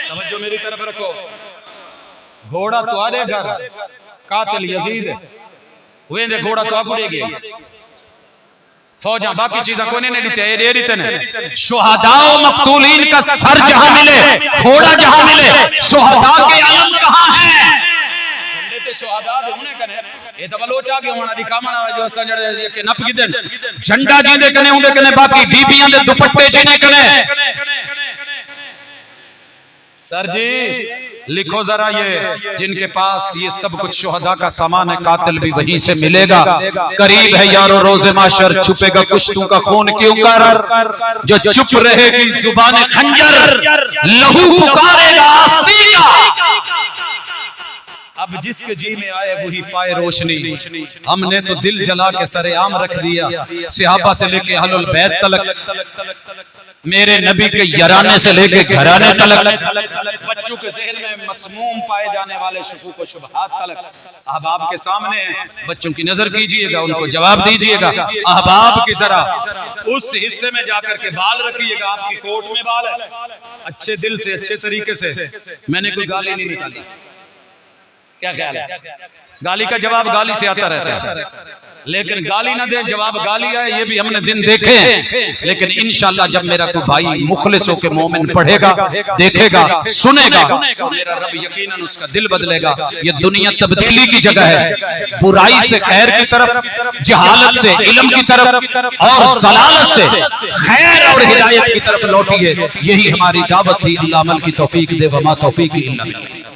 तवज्जो मेरी तरफ रखो। घोड़ा तुम्हारे घर कातिल यजीद वेंदे घोड़ा तो बुड़े गए फौजा बाकी चीज़ कोने ने दी दे दी तने। शुहदा और मकतूलीन का सर जहां मिले, घोड़ा जहां मिले, शुहदा के आलम कहां है? झंडे ते शुहदा दे होने कने ए तो बलोचा के होना दिखावना जो असा जड़े के नप गिदन झंडा जिंदे कने उंदे कने बाकी बीबियां दे दुपट्टे जिने कने। सर जी लिखो जरा ये जिनके पास ये सब कुछ शुहदा का सामान है कातिल भी वहीं से मिलेगा। करीब है यारो रोज़े माशर, छुपेगा कुश्तों का खून क्यों कर, जो चुप रहेगी जुबान खंजर, लहू पुकारेगा आस्तीन का। अब जिसके जी में आए वही पाए रोशनी। हमने तो दिल जला के सरेआम रख दिया, सहाबा से लेके अहलुल बैत तलक, मेरे नबी के यराने से लेके घराने तलक, बच्चों के ज़हन में मसमूम पाए जाने वाले शुकूक व शुबहात तलक। अहबाब के सामने बच्चों की नजर कीजिएगा, उनको जवाब दीजिएगा। अहबाब की जरा उस हिस्से में जाकर के बाल रखिएगा, आपकी कोट में बाल है, अच्छे दिल से अच्छे तरीके से। मैंने कोई गाली नहीं निकाली, क्या ख्याल है? गाली का जवाब गाली से आता रहता है, लेकिन गाली ना दे जवाब गाली आए ये भी हमने दिन देखे हैं। लेकिन इंशाल्लाह जब मेरा कोई भाई मुखलिस होकर मोमिन पढ़ेगा, देखेगा, सुनेगा, मेरा रब यकीनन उसका दिल बदलेगा। ये दुनिया तब्दीली की जगह है, बुराई से खैर की तरफ, जहालत से इल्म की तरफ और ज़लालत से खैर और हिदायत की तरफ लौटिए। यही हमारी दावत थी। अल्लाह अमल की तौफीक दे, वमा तौफीक इल्ला बिल्लाह।